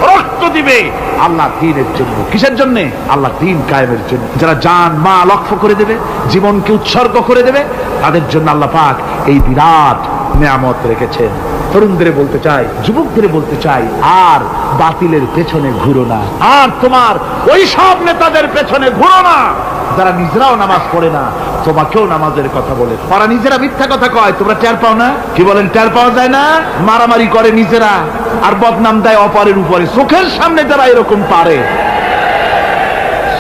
Speaker 3: রক্ত দিবে আল্লাহ দ্বীনের জন্য। কিসের জন্য? আল্লাহ দ্বীন কায়েমের জন্য। যারা জান মাল ওয়াকফ করে দেবে, জীবনকে উৎসর্গ করে দেবে, তাদের জন্য আল্লাহ পাক এই বিরাট নিয়ামত রেখেছেন। তরুণদের বলতে চাই, যুবকদের বলতে চাই, আর বাতিলের পেছনে ঘুরো না, আর তোমার ওই সব নেতাদের পেছনে ঘুরো না যারা নিজেরাও নামাজ পড়ে না, তোমাকেও নামাজের কথা বলে। ওরা নিজেরা মিথ্যা কথা কয়, তোমরা টের পাও না? কি বলেন, টের পাওয়া যায় না? মারামারি করে নিজেরা আর বদনাম দেয় অপরের উপরে। চোখের সামনে যারা এরকম পারে,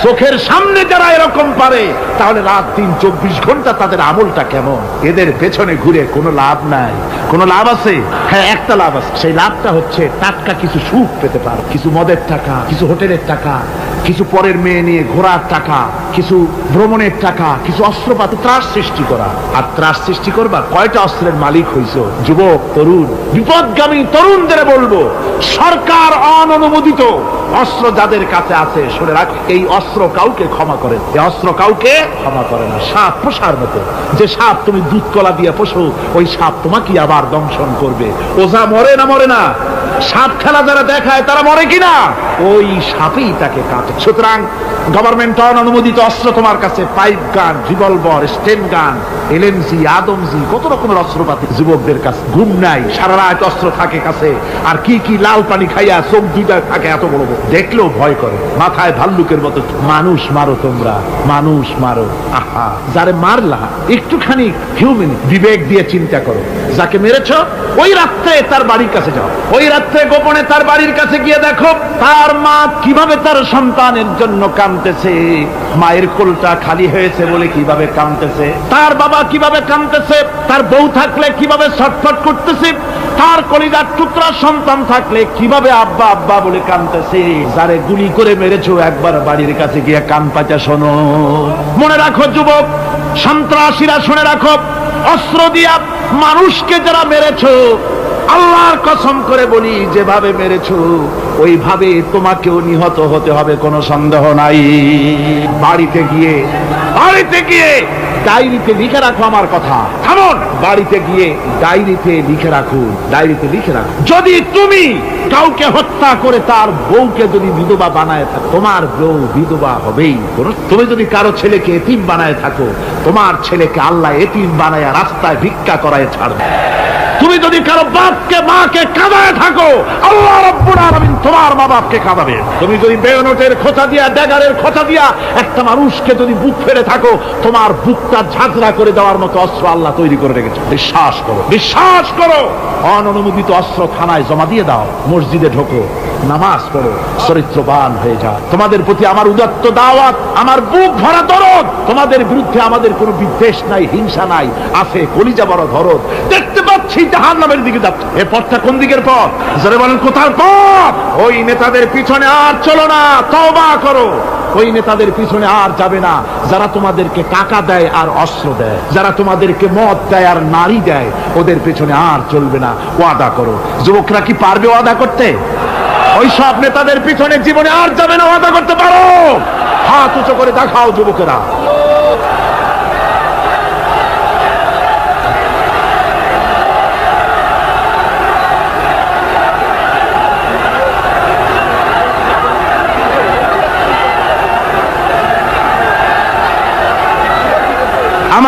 Speaker 3: চোখের সামনে যারা এরকম পারে, তাহলে রাত দিন 24 ঘন্টা তাদের আমলটা কেমন? এদের পেছনে ঘুরে কোনো লাভ নাই। কোনো লাভ আছে? হ্যাঁ, একটা লাভ আছে। সেই লাভটা হচ্ছে টাটকা কিছু সুখ পেতে পারো, কিছু মদের টাকা, কিছু হোটেলের টাকা, কিছু পরের মেয়ে নিয়ে ঘোরার টাকা, কিছু ভ্রমণের টাকা, কিছু অস্ত্রপাতি, ত্রাস সৃষ্টি করা। আর ত্রাস সৃষ্টি করবা, কয়টা অস্ত্রের মালিক হইছো? যুবক, তরুণ, বিপদগামী তরুণদের বলবো, সরকার অননুমোদিত অস্ত্র যাদের কাছে আছে, শুনে রাখ, এই অস্ত্র কাউকে ক্ষমা করে না। এই অস্ত্র কাউকে ক্ষমা করে না। সাপ পোষার মতো, যে সাপ তুমি দুধ কলা দিয়ে পোষো, ওই সাপ তোমাকে আবার দংশন করবে। ওঝা মরে না মরে না? সাপ খেলা যারা দেখায় তারা মরে কিনা? ওই সাপেই তাকে কাটে। সুতরাং গভর্নমেন্ট অনুমোদিত অস্ত্র তোমার কাছে, পাইপ গান, রিভলভার, স্টেন গান, এলএমজি, আদমজি, কত রকমের অস্ত্রপাতি যুবকদের কাছে। ঘুম নাই, সারা রাত অস্ত্র থাকে কাছে, আর কি কি লাল পানি খাইয়া চোখ দুইটা থাকে এত বড় বড়, দেখলেও ভয় করে। মাথায় ভাল্লুকের মতো। মানুষ মারো তোমরা, মানুষ মারো। আহা, যারে মারলা একটুখানি হিউম্যান বিবেক দিয়ে চিন্তা করো। যাকে মেরেছ ওই রাত্রে তার বাড়ির কাছে যাও, ওই রাত্রে গোপনে তার বাড়ির কাছে গিয়ে দেখো তার মা কিভাবে তার সন্তানের জন্য কাঁদতেছে, মায়ের কোলটা খালি হয়েছে বলে কিভাবে কাঁদতেছে, তার বাবা কিভাবে কাঁদতেছে, তার বউ থাকলে কিভাবে ছটফট করতেছে, তার কলিজার টুকরা সন্তান থাকলে কিভাবে আব্বা আব্বা বলে কাঁদতেছে। যারে গুলি করে মেরেছো একবার বাড়ির কাছে গিয়ে কান পাচা শোনো। মনে রাখো যুবক, সন্ত্রাসীরা, শুনে রাখো, অস্ত্র দিয়া মানুষকে যারা মেরেছো, আল্লাহর কসম করে বলি, যেভাবে মেরেছো ওইভাবে তোমাকেও নিহত হতে হবে, কোনো সন্দেহ নাই। বাড়িতে গিয়ে ডায়েরিতে লিখে রাখো আমার কথা। থামুন, বাড়িতে গিয়ে ডায়েরিতে লিখে রাখুন, ডায়েরিতে লিখে রাখুন। যদি তুমি কাউকে হত্যা করে তার বউকে যদি বিধবা বানায় থাকো, তোমার বউ বিধবা হবেই। তুমি যদি কারো ছেলেকে এতিম বানায় থাকো, তোমার ছেলেকে আল্লাহ এতিম বানায় রাস্তায় ভিক্ষা করায় ছাড়বে। তুমি যদি কারো বাপকে মাকে কাঁদায় থাকো, আল্লাহ রাব্বুল আলামিন তোমার মা বাপকে কাঁদাবে। তুমি যদি বেয়নটের খোঁচা দিয়া, ড্যাগারের খোঁচা দিয়া একটা মানুষকে যদি বুক ফেলে থাকো, তোমার বুকটা ঝাঁঝরা করে দেওয়ার মতো অস্ত্র আল্লাহ তৈরি করে রেখেছে। বিশ্বাস করো, বিশ্বাস করো। অননুমোদিত অস্ত্র থানায় জমা দিয়ে দাও, মসজিদে ঢোকো, নামাজ পড়ো, চরিত্রবান হয়ে যাও। তোমাদের প্রতি আমার উদাত্ত দাওয়াত, আমার বুক ভরা দরদ। তোমাদের বিরুদ্ধে আমাদের কোনো বিদ্বেষ নাই, হিংসা নাই, আছে কলিজা বড় ধরদ। দেখতে পাচ্ছি জাহান্নামের দিকে যাচ্ছে। এই পথটা কোন দিকের পথ? যারা বলেন কোথার পথ? ওই নেতাদের পিছনে আর চলো না, তওবা করো। ওই নেতাদের পিছনে আর যাবে না যারা তোমাদেরকে টাকা দেয় আর অস্ত্র দেয়, যারা তোমাদেরকে মদ দেয় আর নারী দেয়, ওদের পিছনে আর চলবে না। ওয়াদা করো। যুবকরা কি পারবে ওয়াদা করতে? ওই সব নেতাদের পিছনে জীবনে আর যাবে না, ওয়াদা করতে পারো? হাত উঁচু করে দেখাও যুবকেরা।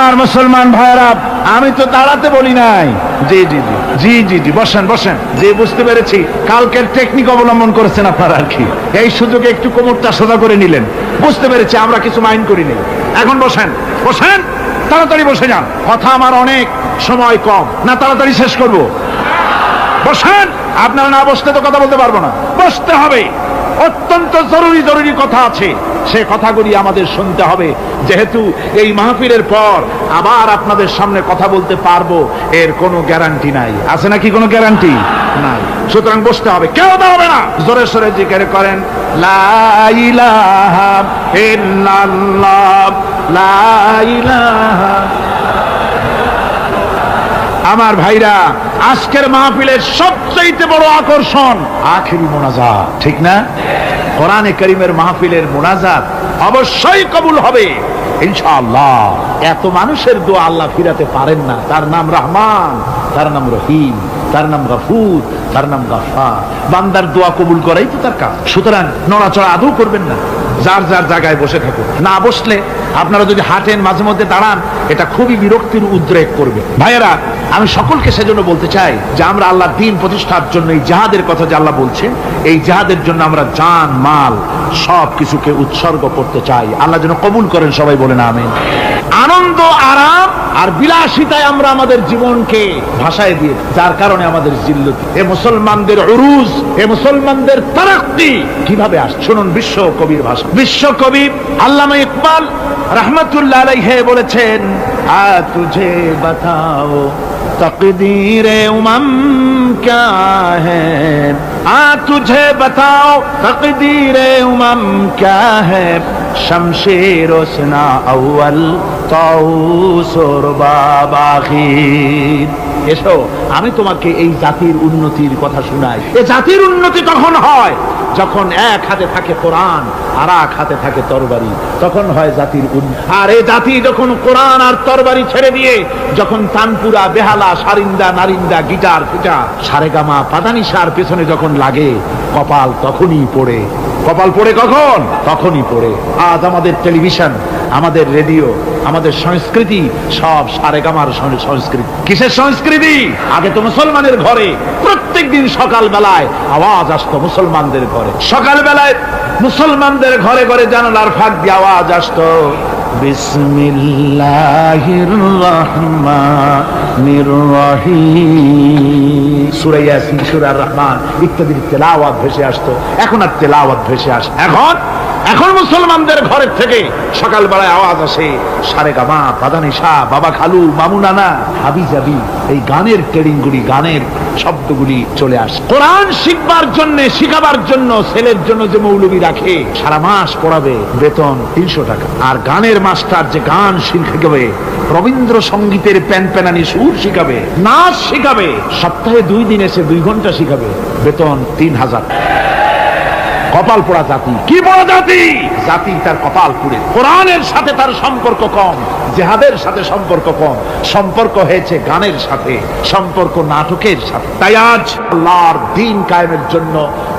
Speaker 3: আমার মুসলমান ভাইরা, আমি তো দাঁড়াতে বলি নাই। জি জি জি জি জি জি বসেন বসেন। যে বুঝতে পেরেছি কালকের টেকনিক অবলম্বন করেছেন আপনারা আর কি, এই সুযোগে একটু কোমরটা সোজা করে নিলেন। বুঝতে পেরেছি, আমরা কিছু মাইন্ড করিনি। এখন বসেন বসেন, তাড়াতাড়ি বসে যান। কথা আমার অনেক, সময় কম, না তাড়াতাড়ি শেষ করব। বসেন। আপনারা না বসতে তো কথা বলতে পারবো না, বসতে হবে। অত্যন্ত জরুরি জরুরি কথা আছে, সে কথাগুলি আমাদের শুনতে হবে। যেহেতু এই মাহফিলের পর আবার আপনাদের সামনে কথা বলতে পারবো, এর কোনো গ্যারান্টি নাই। আছে নাকি কোনো গ্যারান্টি? নাই। সুতরাং বসতে হবে, কেউ দাঁড়াবে না। জোরে সোরে জিকির করেন, লা ইলাহা ইল্লাল্লাহ, লা ইলাহা। আমার ভাইরা, আজকের মাহফিলের সবচেয়ে বড় আকর্ষণ আখেরি মোনাজাত, ঠিক না? কোরআনে কারীমের মাহফিলের মোনাজাত অবশ্যই কবুল হবে ইনশাআল্লাহ। এত মানুষের দোয়া আল্লাহ ফিরাতে পারেন না। তার নাম রহমান, তার নাম রহিম, তার নাম গফুর, তার নাম গফফার। বান্দার দোয়া কবুল করাই তো তার কাজ। সুতরাং নড়াচড়া আদৌ করবেন না, যার যার জায়গায় বসে থাকুন। না বসলে আপনারা যদি হাঁটেন, মাঝে মধ্যে দাঁড়ান, এটা খুবই বিরক্তির উদ্রেক করবে। ভাইয়েরা, আমি সকলকে সেজন্য বলতে চাই যে আমরা আল্লাহর দ্বীন প্রতিষ্ঠার জন্য এই জিহাদের কথা যে আল্লাহ বলছেন, এই জিহাদের জন্য আমরা জান মাল সব কিছুকে উৎসর্গ করতে চাই। আল্লাহ যেন কবুল করেন, সবাই বলেন আমিন। আনন্দ, আরাম আর বিলাসিতায় আমরা আমাদের জীবনকে ভাসায় দিয়ে, যার কারণে আমাদের জিল্লতি। এ মুসলমানদের উরুজ, এ মুসলমানদের তারাক্কি কিভাবে আসছে শুনুন। বিশ্ব কবির ভাষা, বিশ্ব কবি আল্লামা ইকবাল রহমতুল্লাহ আলাইহি বলেছেন, আ তুঝে বাতাও তকদীরে উমম क्या है, आ तुझे बताओ तकदीरे उमम क्या है, शमशेर उसना अव्वल ताऊस और बाब आखिर। এসো, আমি তোমাকে এই জাতির উন্নতির কথা শোনাই। এই জাতির উন্নতি তখন হয় যখন এক হাতে থাকে কোরআন আর এক হাতে থাকে তরবারি, তখন হয় জাতির উন্নতি। আর এই জাতি যখন কোরআন আর তরবারি ছেড়ে দিয়ে যখন তানপুরা, বেহালা, সারিন্দা, নারিন্দা, গিটার, ফিটার, সারেগামা, পাদানিসার পেছনে যখন লাগে, কপাল তখনই পড়ে। কপাল পড়ে কখন? তখনই পড়ে। আজ আমাদের টেলিভিশন, আমাদের রেডিও, আমাদের সংস্কৃতি সব সারেগামার সংস্কৃতি। কিসের সংস্কৃতি? আগে তো মুসলমানের ঘরে প্রত্যেক দিন সকাল বেলায় আওয়াজ আসতো, মুসলমানদের ঘরে সকাল বেলায় মুসলমানদের ঘরে ঘরে জানালার ফাঁক দিয়ে আওয়াজ আসতো, বিসমিল্লাহির রহমানির রহিম। সূরা ইয়াসিন, সূরা রহমান ইত্যাদির তেলাওয়াত ভেসে আসতো। এখন আর তেলাওয়াত ভেসে আসে? এখন মুসলমানদের ঘরের থেকে সকাল বেলায় আওয়াজ আসে সারেগামা, পাদানিসা, বাবা খালু, মামু নানা, হাবি জাবি, এই গানের ট্রেডিংগুলি, গানের শব্দগুলি চলে আসে। কোরআন শিখবার জন্য, শিখাবার জন্য ছেলের জন্য যে মৌলবী রাখে, সারা মাস পড়াবে, বেতন 300 টাকা। আর গানের মাস্টার যে গান শিখাবে, রবীন্দ্র সঙ্গীতের প্যানপ্যানানি সুর শিখাবে, নাচ শিখাবে, সপ্তাহে 2 দিন এসে 2 ঘন্টা শিখাবে, বেতন 3000। কপাল পোড়া জাতি। কি পোড়া জাতি? জাতি তার কপাল পুড়ে। কোরআনের সাথে তার সম্পর্ক কম, জিহাদের সাথে সম্পর্ক কম, সম্পর্ক হয়েছে গানের সাথে, সম্পর্ক নাটকের সাথে। তাই আজ আল্লাহর দ্বীন কায়েমের জন্য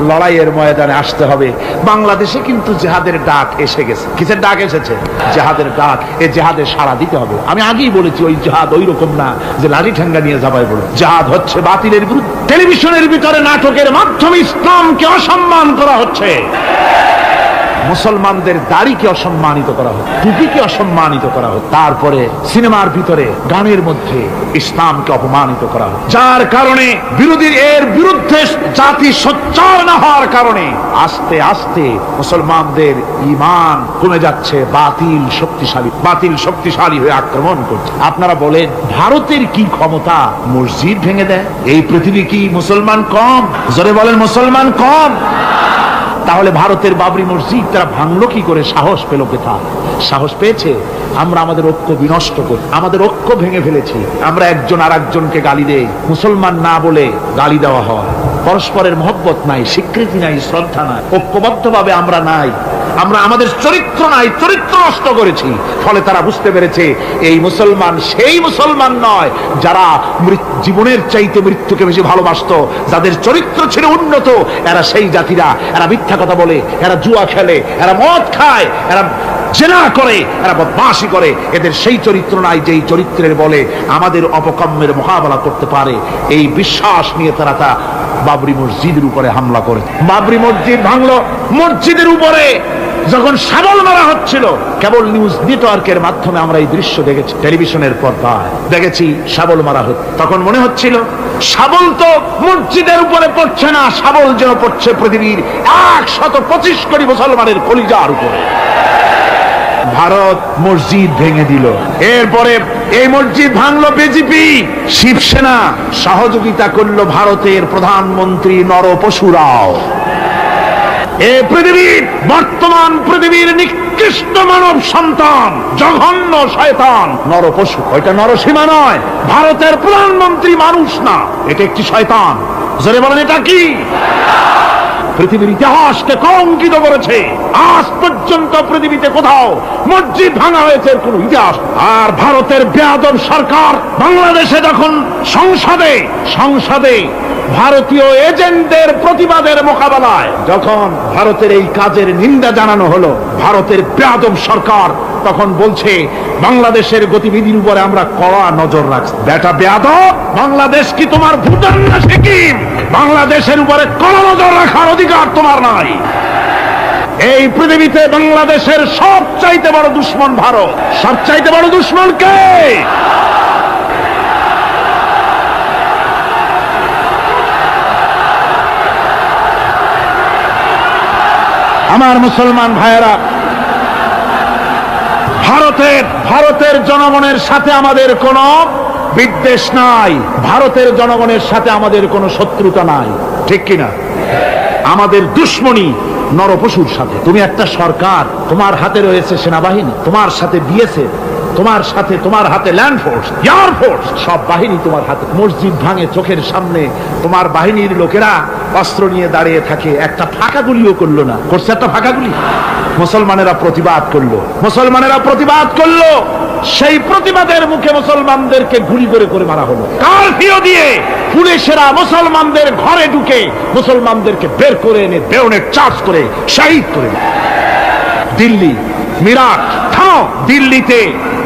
Speaker 3: লড়াইয়ের ময়দানে আসতে হবে। বাংলাদেশে কিন্তু জিহাদের ডাক এসে গেছে। কিসের ডাক এসেছে? জিহাদের ডাক। এই জিহাদে সাড়া দিতে হবে। আমি আগেই বলেছি, ওই জিহাদ ওই রকম না যে লাঠি ঠেঙ্গা নিয়ে যাবাই বলে। জিহাদ হচ্ছে বাতিলের বিরুদ্ধে। টেলিভিশনের ভিতরে নাটকের মাধ্যমে ইসলামকে অসম্মান করা হচ্ছে, মুসলমানদের দাড়িকে অসম্মানিত করা হচ্ছে, টুপিকে অসম্মানিত করা হচ্ছে, তারপরে সিনেমার ভিতরে, গানের মধ্যে ইসলামকে অপমানিত করা হচ্ছে। যার কারণে বিরোধীর এর বিরুদ্ধে জাতি সোচ্চার না হওয়ার কারণে আস্তে আস্তে মুসলমানদের ঈমান কমে যাচ্ছে। বাতিল শক্তিশালী হয়ে আক্রমণ করছে। আপনারা বলেন, ভারতের কি ক্ষমতা মসজিদ ভেঙে দেয়? এই পৃথিবী কি মুসলমান কম? জোরে বলেন, মুসলমান কম? তাহলে ভারতের বাবরি মসজিদ তারা ভাঙলো কি করে? সাহস পেল কোথায়? সাহস পেয়েছে আমরা আমাদের ঐক্য বিনষ্ট করি, আমাদের ঐক্য ভেঙে ফেলেছি। আমরা একজন আর একজনকে গালি দেই, মুসলমান না বলে গালি দেওয়া হয়। পরস্পরের মহব্বত নাই, স্বীকৃতি নাই, শ্রদ্ধা নাই, ঐক্যবদ্ধভাবে আমরা নাই। আমরা আমাদের চরিত্র নাই, চরিত্র নষ্ট করেছি। ফলে তারা বুঝতে পেরেছে এই মুসলমান সেই মুসলমান নয় যারা জীবনের চাইতে মৃত্যুকে বেশি ভালোবাসতো, যাদের চরিত্র ছিল উন্নত। এরা সেই জাতিরা, এরা মিথ্যা কথা বলে, এরা জুয়া খেলে, এরা মদ খায়, এরা জেনা করে, এরা বদমাশি করে। এদের সেই চরিত্র নাই যেই চরিত্রের বলে আমাদের অপকম্মের মোকাবেলা করতে পারে। এই বিশ্বাস নিয়ে তারা তা বাবরি মসজিদের উপরে হামলা করে। বাবরি মসজিদ ভাঙলো, মসজিদের উপরে যখন শাবল মারা হচ্ছিল, কেবল নিউজ নেটওয়ার্কের মাধ্যমে আমরা এই দৃশ্য দেখেছি, টেলিভিশনের পর্দায় দেখেছি শাবল মারা হচ্ছে। তখন মনে হচ্ছিল শাবল তো মসজিদের উপরে পড়ছে না, শাবল যেন পড়ছে পৃথিবীর 125 কোটি মুসলমানের কলিজার উপরে। ভারত মসজিদ ভেঙে দিল। এরপরে এই মসজিদ ভাঙলো বিজেপি, শিবসেনা সহযোগিতা করলো ভারতের প্রধানমন্ত্রী নরপশুরাও। এই পৃথিবীর বর্তমান পৃথিবীর নিকৃষ্ট মানব সন্তান, জঘন্য শয়তান নরপশু। ওইটা নরসীমা নয়, ভারতের প্রধানমন্ত্রী মানুষ না, এটা একটি শয়তান। জোরে বলেন এটা কি? পৃথিবীর ইতিহাসকে কলঙ্কিত করেছে। আজ পর্যন্ত পৃথিবীতে কোথাও মসজিদ ভাঙা হয়েছে এর কোন ইতিহাস। আর ভারতের বেয়াদব সরকার বাংলাদেশে যখন সংসদে ভারতীয় এজেন্টদের প্রতিবাদের মোকাবেলায় যখন ভারতের এই কাজের নিন্দা জানানো হলো, ভারতের বেয়াদব সরকার তখন বলছে বাংলাদেশের গতিবিধির উপরে আমরা কড়া নজর রাখছি। বেটা বেয়াদব, বাংলাদেশ কি তোমার ভুটান না সিকিম? বাংলাদেশের উপরে কড়া নজর রাখার অধিকার তোমার নাই। এই পৃথিবীতে বাংলাদেশের সবচাইতে বড় দুশ্মন ভারত। সবচাইতে বড় দুশ্মন কে? আমার মুসলমান ভাইয়েরা, ভারতের জনগণের সাথে আমাদের কোনো বিদ্বেষ নাই, ভারতের জনগণের সাথে আমাদের কোনো শত্রুতা নাই, ঠিক কিনা? আমাদের দুশ্মনী নরপশুর সাথে। তুমি একটা সরকার, তোমার হাতে রয়েছে সেনাবাহিনী, তোমার সাথে বিএসএফ, তোমার হাতে ল্যান্ড ফোর্স, এয়ার ফোর্স, সব বাহিনী তোমার হাতে। মসজিদ ভাঙে চোখের সামনে, তোমার বাহিনীর লোকেরা অস্ত্র নিয়ে দাঁড়িয়ে থাকে, একটা ফাঁকা গুলিও করলো না। করছে একটা ফাঁকা গুলি? মুসলমানেরা প্রতিবাদ করলো, সেই প্রতিবাদের মুখে মুসলমানদেরকে গুলি করে মারা হলো। কারফিউ দিয়ে পুলিশেরা মুসলমানদের ঘরে ঢুকে মুসলমানদেরকে বের করে এনে বেয়নেট চার্জ করে শহীদ করে। দিল্লি, মিরাট, দিল্লিতে,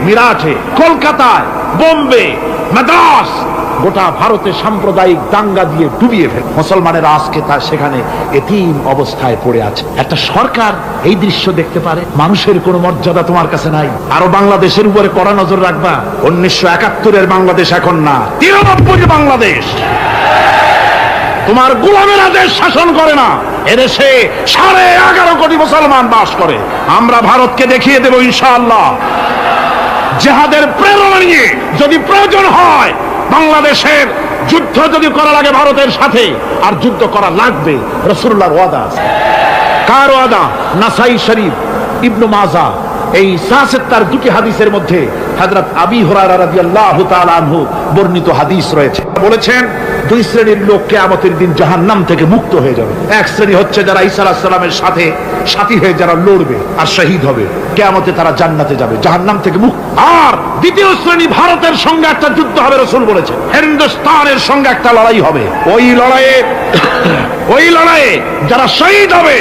Speaker 3: মিরাটে, কলকাতায়, বোম্বে, মাদ্রাস, গোটা ভারতে সাম্প্রদায়িক দাঙ্গা দিয়ে ডুবিয়ে ফেলে মুসলমানেরা আজকে তার সেখানে এতিম অবস্থায় পড়ে আছে। একটা সরকার এই দৃশ্য দেখতে পারে? মানুষের কোনো মর্যাদা তোমার কাছে নাই? আরো বাংলাদেশের উপরে কড়া নজর রাখবা। 1971-এর বাংলাদেশ এখন না, 93 বাংলাদেশ। তোমার গোলামেরা দেশ শাসন করে না, এদেশে 11.5 কোটি মুসলমান বাস করে। আমরা ভারতকে দেখিয়ে দেব ইনশাআল্লাহ, জিহাদের প্রেরণা নিয়ে যদি প্রয়োজন হয় বাংলাদেশের যুদ্ধ যদি করা লাগে ভারতের সাথে, আর যুদ্ধ করা লাগবে। রাসূলুল্লাহর ওয়াদা। কার ওয়াদা? নাসাই শরীফ, ইবনে মাজাহ, এই সাসেত্তার দুটি হাদিসের মধ্যে হযরত আবী হুরায়রা রাদিয়াল্লাহু তাআলা আনহু বর্ণিত হাদিস রয়েছে। বলেছেন 2 শ্রেণীর লোক কিয়ামতের দিন জাহান্নাম থেকে মুক্ত হয়ে যাবে। এক শ্রেণী হচ্ছে যারা ঈসা আলাইহিস সালামের সাথে সাথী হয়ে যারা লড়বে আর শহীদ হবে, কিয়ামতে তারা জান্নাতে যাবে, জাহান্নাম থেকে মুক্ত। আর দ্বিতীয় শ্রেণী, ভারতের সঙ্গে একটা যুদ্ধ হবে, রাসূল বলেছেন হিন্দুস্তানের সঙ্গে একটা লড়াই হবে। ওই লড়াইয়ে যারা শহীদ হবে,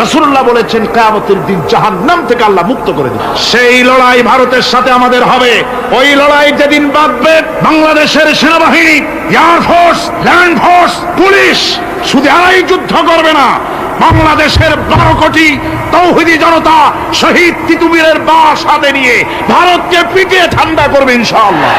Speaker 3: রাসূলুল্লাহ বলেছেন কিয়ামতের দিন জাহান্নাম থেকে আল্লাহ মুক্ত করে দিবেন। সেই লড়াই ভারতের সাথে আমাদের হবে। ওই লড়াই যেদিন বাঁধবে, বাংলাদেশের সেনাবাহিনী, air force, land force, police শুধু এরাই যুদ্ধ করবে না, বাংলাদেশের 12 কোটি তৌহিদি জনতা শহীদ তিতুমীরের বাস হাতে নিয়ে ভারতকে পিটিয়ে ঠান্ডা করবে ইনশাআল্লাহ।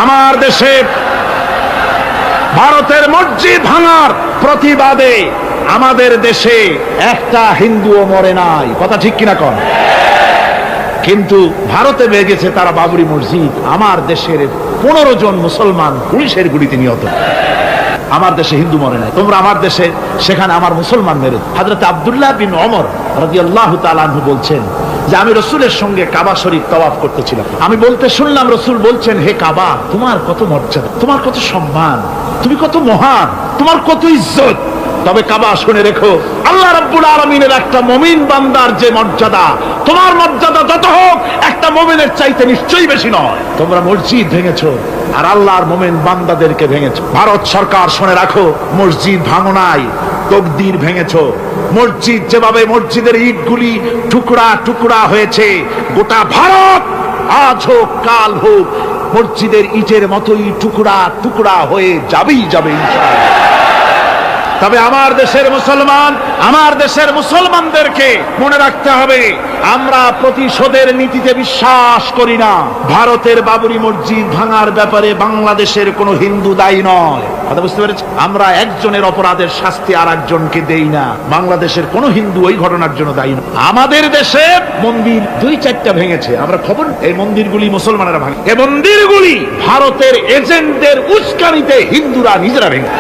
Speaker 3: আমার দেশে ভারতের মসজিদ ভাঙার প্রতিবাদে আমাদের দেশে একটা হিন্দুও মরে নাই, কথা ঠিক কিনা কন? কিন্তু ভারতে ভেঙেছে তারা বাবরি মসজিদ। আমার দেশের 15 জন মুসলমান পুলিশের গুলিতে নিহত। আমার দেশে হিন্দু মরে নাই। তোমরা আমার দেশে, সেখানে আমার মুসলমান মেরে। হযরত আব্দুল্লাহ বিন ওমর রাদিয়াল্লাহু তাআলা আনহু বলছেন যে আমি রাসূলের সঙ্গে কাবা শরীফ তাওয়াফ করতেছিলাম। আমি বলতে শুনলাম রাসূল বলছেন, হে কাবা, তোমার কত মর্যাদা, তোমার কত সম্মান, তুমি কত মহান, তোমার কত ইজ্জত। তবে কাবা শুনে রেখো, আল্লাহ আল্লাহ রাব্বুল আলামিনের একটা মুমিন বান্দার যে মর্যাদা, তোমার মর্যাদা যত হোক একটা মুমিনের চাইতে নিশ্চয়ই বেশি নয়। তোমরা মসজিদ ভেঙেছো আর আল্লাহর মুমিন বান্দাদেরকে ভেঙেছো। ভারত সরকার শুনে রাখো, মসজিদ ভাঙো নাই, তকদির ভেঙেছো। মসজিদ যেভাবে মসজিদের ইটগুলি টুকরা টুকরা হয়েছে, গোটা ভারত আজ হোক কাল হোক মসজিদের ইটের মতোই টুকরা টুকরা হয়ে যাবেই যাবে ইনশাআল্লাহ। তবে আমার দেশের মুসলমানদেরকে মনে রাখতে হবে, আমরা প্রতিশোধের নীতিতে বিশ্বাস করি না। ভারতের বাবরি মসজিদ ভাঙার ব্যাপারে বাংলাদেশের কোনো হিন্দু দায়ী নয়। কথা বুঝতে পেরেছি? আমরা একজনের অপরাধের শাস্তি আর একজনকে দেই না। বাংলাদেশের কোনো হিন্দু ওই ঘটনার জন্য দায়ী নয়। আমাদের দেশে মন্দির 2-4টা ভেঙেছে, আমরা খবর, এই মন্দিরগুলি মুসলমানেরা ভাঙে। এই মন্দিরগুলি ভারতের এজেন্টদের উস্কানিতে হিন্দুরা নিজেরা ভেঙে,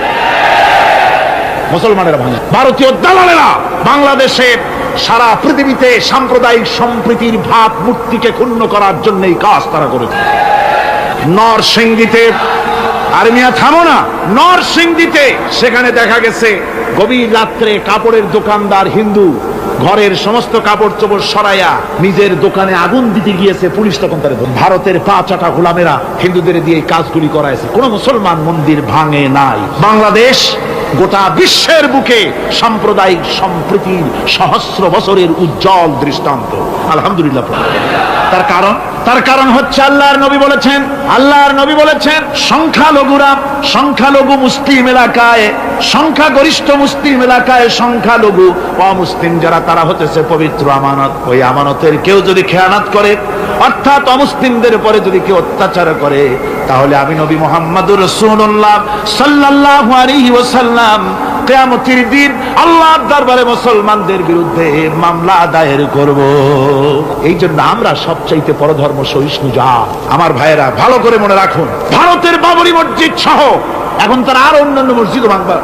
Speaker 3: মুসলমানেরা ভাঙে। ভারতীয় দালালেরা বাংলাদেশের সারা পৃথিবীতে সাম্প্রদায়িক সম্প্রীতির ভাবমূর্তিকে ক্ষুণ্ণ করার জন্য এই কাজ তারা করেছে। নরসিংদীতে, আর মিয়া থামো না, নরসিংদীতে সেখানে দেখা গেছে গভীর রাত্রে কাপড়ের দোকানদার হিন্দু ঘরের সমস্ত কাপড় চোপড় সরাইয়া নিজের দোকানে আগুন দিতে গিয়েছে। পুলিশ তখন তার ভারতের 5-8 গোলামেরা হিন্দুদের দিয়ে এই কাজগুলি করাইছে। কোন মুসলমান মন্দির ভাঙে নাই। বাংলাদেশ গোটা বিশ্বের বুকে সাম্প্রদায়িক সম্প্রীতির সহস্র বছরের উজ্জ্বল দৃষ্টান্ত, আলহামদুলিল্লাহ। তার কারণ হচ্ছে আল্লাহর নবী বলেছেন সংখ্যালঘু মুসলিম এলাকায়, সংখ্যাগরিষ্ঠ মুসলিম এলাকায় সংখ্যালঘু অমুসলিম যারা, তারা হতেছে পবিত্র আমানত। ওই আমানতের কেউ যদি খেয়ানত করে, অর্থাৎ অমুসলিমদের উপরে যদি কেউ অত্যাচার করে, তাহলে আমি নবী মুহাম্মদুর রাসূলুল্লাহ সাল্লাল্লাহু আলাইহি ওয়াসাল্লাম কিয়ামতের দিন আল্লাহর দরবারে মুসলমানদের বিরুদ্ধে মামলা দায়ের করব। এই জন্য আমরা সবচাইতে পরধর্ম সহিষ্ণু জাত। আমার ভাইয়েরা ভালো করে মনে রাখুন, ভারতের বাবরি মসজিদ সহ এখন তারা আর অন্যান্য মসজিদও ভাঙবার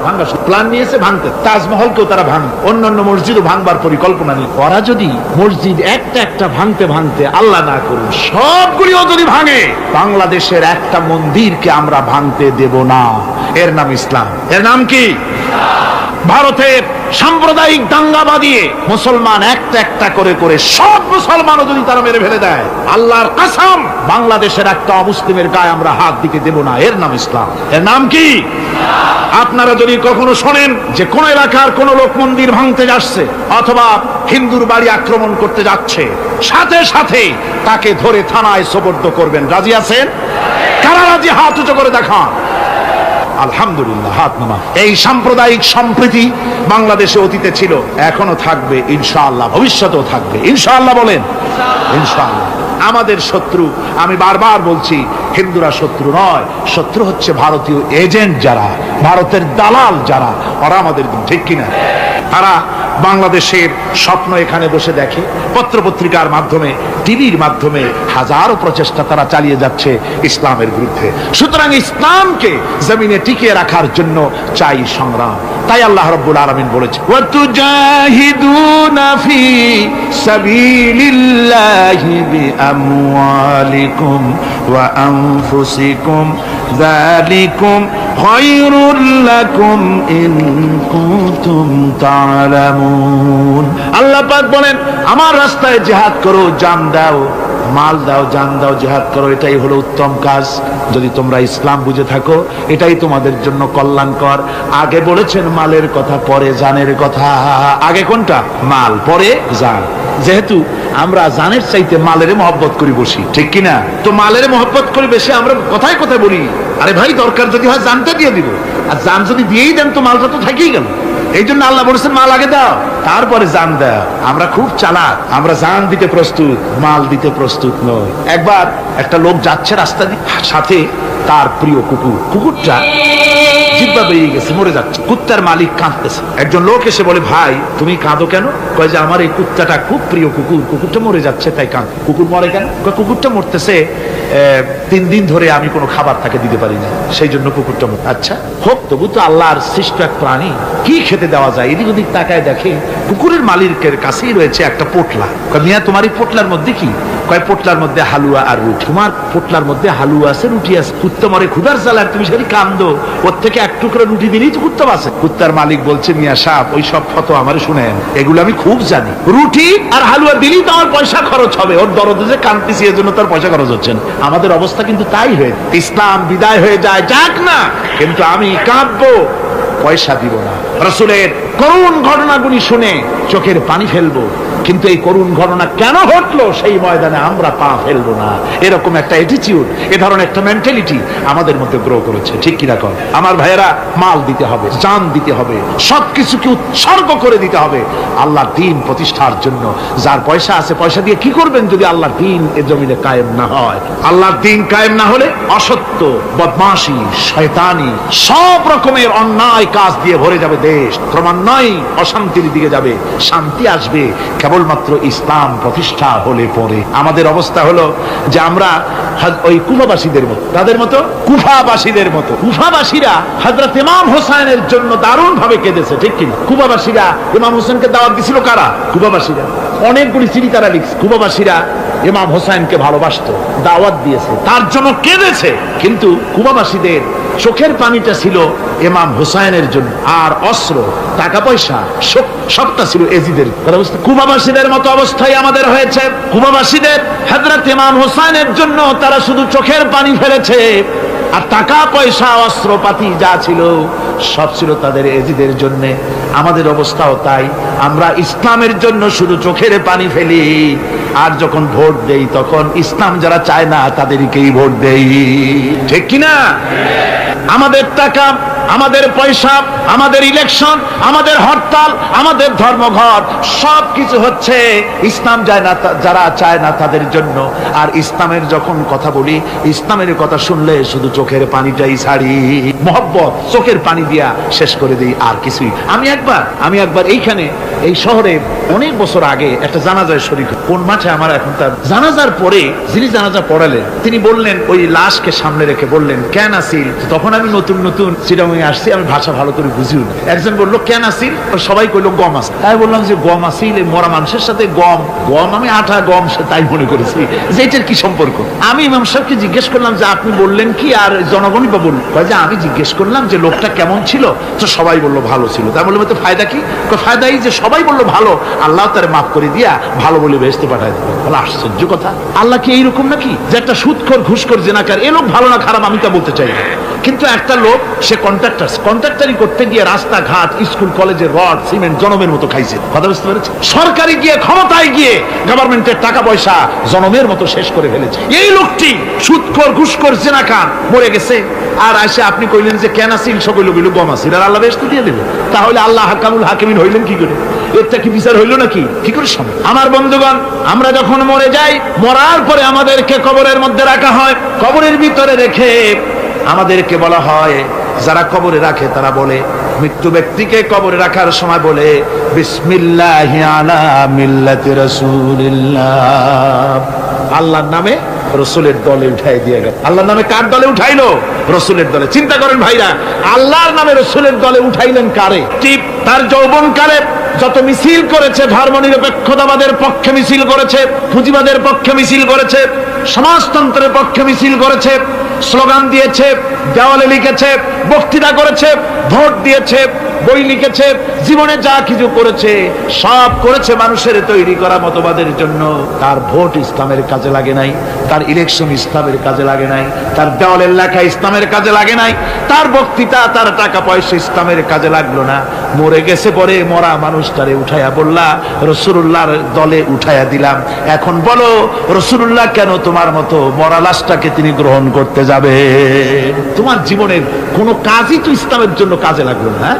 Speaker 3: প্ল্যান নিয়েছে, ভাঙতে। তাজমহলকেও তারা ভাঙবে, অন্যান্য মসজিদও ভাঙবার পরিকল্পনা নিয়ে। ওরা যদি মসজিদ একটা একটা ভাঙতে ভাঙতে, আল্লাহ না করুন সবগুলিও যদি ভাঙে, বাংলাদেশের একটা মন্দিরকে আমরা ভাঙতে দেব না। এর নাম ইসলাম। এর নাম কি? ভারতের সাম্প্রদায়িক দাঙ্গা বাঁধিয়ে মুসলমান একটা একটা করে করে সব মুসলমানও যদি তারা মেরে ফেলে দেয়, আল্লাহর কসম বাংলাদেশের একটা অমুসলিমের গায়ে আমরা হাত দিতে দেব না। এর নাম ইসলাম। এর নাম কি? আপনারা যদি কখনো শোনেন যে কোন এলাকার কোন লোক মন্দির ভাঙতে যাচ্ছে অথবা হিন্দুর বাড়ি আক্রমণ করতে যাচ্ছে, সাথে সাথে তাকে ধরে থানায় সোপর্দ করবেন। রাজি আছেন? কারা রাজি? হাত উঁচু করে দেখান। আলহামদুলিল্লাহ, হাত নামা। এই সাম্প্রদায়িক সম্প্রীতি বাংলাদেশে অতীতে ছিল, এখনো থাকবে ইনশাআল্লাহ, ভবিষ্যতেও থাকবে ইনশাআল্লাহ। বলেন ইনশাআল্লাহ। আমাদের শত্রু, আমি বারবার বলছি, হিন্দুরা শত্রু নয়, শত্রু হচ্ছে ভারতীয় এজেন্ট যারা, ভারতের দালাল যারা, ওরা আমাদের, ঠিক কিনা? তারা বাংলাদেশের স্বপ্ন এখানে বসে দেখে, পত্রপত্রিকার মাধ্যমে, টিভির মাধ্যমে হাজারো প্রচেষ্টা তারা চালিয়ে যাচ্ছে ইসলামের বিরুদ্ধে। সুতরাং ইসলামকে জমিনে টিকিয়ে রাখার জন্য চাই সংগ্রাম। তাই আল্লাহ রাব্বুল আলামিন বলেছে, ওয়াতুজাহিদুনা ফি সাবিলিল্লাহি বিআমওয়ালিকুম ওয়া আনফুসিকুম যালিকুম খায়রুল লাকুম ইন কুনতুম তা'লামুন। আল্লাহ পাক বলেন, আমার রাস্তায় জিহাদ করো, জান দাও, মাল দাও, জান দাও, জিহাদ করো, এটাই হলো উত্তম কাজ। যদি তোমরা ইসলাম বুঝে থাকো, এটাই তোমাদের জন্য কল্যাণকর। আগে বলেছেন মালের কথা, পরে জানের কথা। আগে কোনটা? মাল, পরে জান। যেহেতু আমরা জানের চাইতে মালের মহব্বত করি বসি, ঠিক কিনা? তো মালের মহব্বত করি বেশি, আমরা কথায় কথায় বলি, আরে ভাই দরকার যদি হয় জানটা দিয়ে দিব, আর জান যদি দিয়েই দেন তো মালটা তো থাকেই গেল। এই জন্য আল্লাহ বলেছেন মাল আগে দাও, তারপরে জান দাও। আমরা খুব চালাক, আমরা জান দিতে প্রস্তুত, মাল দিতে প্রস্তুত নয়। একবার একটা লোক যাচ্ছে রাস্তা দিয়ে, সাথে তার প্রিয় কুকুর, কুকুরটা জিব্বা বেরিয়ে গেছে, মরে যাচ্ছে। কুত্তার মালিক কাঁদতেছে। একজন লোক এসে বলে, ভাই তুমি কাঁদো কেন? কয় যে আমার এই কুত্তাটা খুব প্রিয় কুকুর, কুকুরটা মরে যাচ্ছে তাই কাঁদ। কুকুর মরে কেন? কুকুরটা মরতেছে 3 দিন ধরে আমি কোনো খাবার তাকে দিতে পারি না, সেই জন্য কুকুরটা মরে। আচ্ছা হোক, তবু তো আল্লাহর সৃষ্ট এক প্রাণী, কি খেতে দেওয়া যায়? এদিক ওদিক তাকায় দেখে কুকুরের মালিকের কাছেই রয়েছে একটা পোটলা। কয় মিয়া তোমার এই পোটলার মধ্যে কি? কয় পোটলার মধ্যে হালুয়া আর রুটি। তোমার পোটলার মধ্যে হালুয়া আছে, রুটি আছে। কুত্তা মরে ক্ষুধার জ্বালায় তুমি সেটি কান্দো, ওর থেকে একটু টুকরো রুটি দিলেই তো কুত্তা বাঁচে। কুত্তার মালিক বলছে, মিয়া সাহেব ওই সব ফতো আমারে শুনেন, এগুলো আমি খুব জানি। রুটি আর হালুয়া দিলেই তো আমার পয়সা খরচ হবে, ওর দরদে যে কান্তিছি এর জন্য তার পয়সা খরচ হচ্ছে না। আমাদের অবস্থা কিন্তু তাই হয়ে, ইসলাম বিদায় হয়ে যায়, যাক না, কিন্তু আমি কাঁদবো, পয়সা দিব না। রাসূলের করুণ ঘটনাগুলি শুনে চোখের পানি ফেলবো, কিন্তু এই করুণ ঘটনা কেন ঘটলো সেই ময়দানে আমরা পা ফেলবো না। এরকম একটা অ্যাটিটিউড, এ ধরনের একটা মেন্টালিটি আমাদের মধ্যে গ্রো করেছে, ঠিক কিনা কর? আমার ভাইয়েরা, মাল দিতে হবে, জান দিতে হবে, সবকিছুকে উৎসর্গ করে দিতে হবে আল্লাহর দ্বীন প্রতিষ্ঠার জন্য। যার পয়সা আছে, পয়সা দিয়ে কি করবেন যদি আল্লাহর দ্বীন এ জমিনে কায়েম না হয়? আল্লাহর দ্বীন কায়েম না হলে অসত্য, বদমাশি, শয়তানি, সব রকমের অন্যায় কাজ দিয়ে ভরে যাবে দেশ, ক্রমান্বয়ে অশান্তির দিকে যাবে। শান্তি আসবে কেবলমাত্র ইসলাম প্রতিষ্ঠা হলে পরে। আমাদের অবস্থা হলো যে আমরা ওই কুফাবাসীদের মতো, তাদের মতো, কুফাবাসীদের মতো। কুফাবাসীরা হযরত ইমাম হোসেনের জন্য দারুণ ভাবে কেঁদেছে, ঠিক কিনা? কুফাবাসীরা ইমাম হোসেনকে দাওয়াত দিছিল কারা? কুফাবাসীরা। অনেকগুলি চিঠি তারা লিখছে। কুফাবাসীরা ইমাম হোসেনকে ভালোবাসতো, দাওয়াত দিয়েছে, তার জন্য কেঁদেছে। কিন্তু কুফাবাসীদের চোখের পানিটা ছিল ইমাম হোসেনের জন্য, আর অস্ত্র, টাকা পয়সা সবটা ছিল এজিদের। কুফাবাসীদের মতো অবস্থায় আমাদের হয়েছে। কুফাবাসীদের হযরত ইমাম হোসেনের জন্য তারা শুধু চোখের পানি ফেলেছে, আর টাকা পয়সা অস্ত্রপাতি যা ছিল সব ছিল তাদের এজিদের জন্য। আমাদের অবস্থাও তাই, আমরা ইসলামের জন্য শুধু চোখের পানি ফেলি, আর যখন ভোট দেই তখন ইসলাম যারা চায় না তাদেরকেই ভোট দেই, ঠিক কিনা? আমাদের টাকা, আমাদের পয়সা, আমাদের ইলেকশন, আমাদের হরতাল, আমাদের ধর্মঘট সবকিছু হচ্ছে ইসলাম যায় না, যারা চায় না তাদের জন্য। আর ইসলামের যখন কথা বলি, ইসলামের কথা শুনলে শুধু চোখের পানিটাই ছাড়ি, মহব্বত চোখের পানি দিয়া শেষ করে দিই, আর কিছুই। আমি একবার এইখানে এই শহরে অনেক বছর আগে একটা জানাজায় শরীক। কোন মাঠে আমার এখন তার জানাজার পরে যিনি জানাজা পড়ালেন তিনি বললেন, ওই লাশকে সামনে রেখে বললেন, কেন আসিল? তখন আমি নতুন নতুন চিটাগাঙে আসছি, আমি ভাষা ভালো করে বুঝিও না। একজন বললো, কেন আসিল? সবাই কইলো গম আসিল। তাই বললাম যে গম আসিল, এই মরা মানুষের সাথে গম, আমি আটা গম তাই মনে করেছি যে এটার কি সম্পর্ক। আমি ইমাম সাহেবকে জিজ্ঞেস করলাম যে আপনি বললেন কি, আর জনগণই বা বলল? যে আমি জিজ্ঞেস করলাম যে লোকটা কেমন ছিল, তো সবাই বললো ভালো ছিল। তাই বললাম তো ফায়দা কি? ফায়দা এই যে সবাই বললো ভালো, আল্লাহ তারে মাফ করে দিয়া ভালো বলে বেহেশতে পাঠায় দিল। বলে আশ্চর্য কথা, আল্লাহ কি এইরকম নাকি যে একটা সুদখোর, ঘুষখোর, জেনাকার এ লোক ভালো না খারাপ আমি তা বলতে চাই না, কিন্তু একটা লোক সে কন্ট্রাক্টারি করতে গিয়ে রাস্তাঘাট, স্কুল, কলেজের রড, সিমেন্ট জনমের মতো খাইছে। কথা বুঝতে পেরেছে? সরকারি গিয়ে, ক্ষমতায় গিয়ে গভর্নমেন্টের টাকা পয়সা জনমের মতো শেষ করে ফেলেছে। এই লোকটি সুদখোর, ঘুষখোর, জেনাকার মরে গেছে, আর আসে আপনি কইলেন যে কেন আসিল? সকল লোক গম আসিল, আর আল্লাহ বেহেশত দিয়ে দেবে। তাহলে আল্লাহ হাকামুল হাকিমিন হইলেন কি করে? এরটা কি বিচার হইল নাকি? কি করে সম্ভব? আমার বন্ধুগণ, আমরা যখন মরে যাই, মরার পরে আমাদেরকে কবরের মধ্যে রাখা হয়। কবরের ভিতরে রেখে আমাদেরকে বলা হয়, যারা কবরে রাখে তারা বলে, মৃত্যু ব্যক্তিকে কবরে রাখার সময় বলে, বিসমিল্লাহি আলা মিল্লাতি রাসূলিল্লাহ, আল্লাহর নামে রসুলের দলে উঠাই দিয়ে গেল। আল্লাহর নামে কার দলে উঠাইলো? রসুলের দলে। চিন্তা করেন ভাইরা, আল্লাহর নামে রসুলের দলে উঠাইলেন কারে? ঠিক তার যৌবনকালে যত মিছিল করেছে, ধর্মনিরপেক্ষতাবাদের পক্ষে মিছিল করেছে, পুঁজিবাদের পক্ষে মিছিল করেছে, সমাজতন্ত্রের পক্ষে মিছিল করেছে, স্লোগান দিয়েছে, দেওয়ালে লিখেছে, বক্তৃতা করেছে, ভোট দিয়েছে, বই লিখেছে, জীবনে যা কিছু করেছে সব করেছে মানুষের তৈরি করা মতবাদের জন্য। তার ভোট ইসলামের কাজে লাগে নাই, তার ইলেকশন ইসলামের কাজে লাগে নাই, তার দেওয়ালের লেখা ইসলামের কাজে লাগে নাই, তার বক্তৃতা, তার টাকা পয়সা ইসলামের কাজে লাগলো না। মরে গেছে, পরে মরা মানুষটারে উঠাইয়া বললা রাসূলুল্লাহর দলে উঠাইয়া দিলাম। এখন বলো রাসূলুল্লাহ কেন তোমার মতো মরা লাশটাকে তিনি গ্রহণ করতে যাবে? তোমার জীবনের কোনো কাজই তো ইসলামের জন্য কাজে লাগলো না।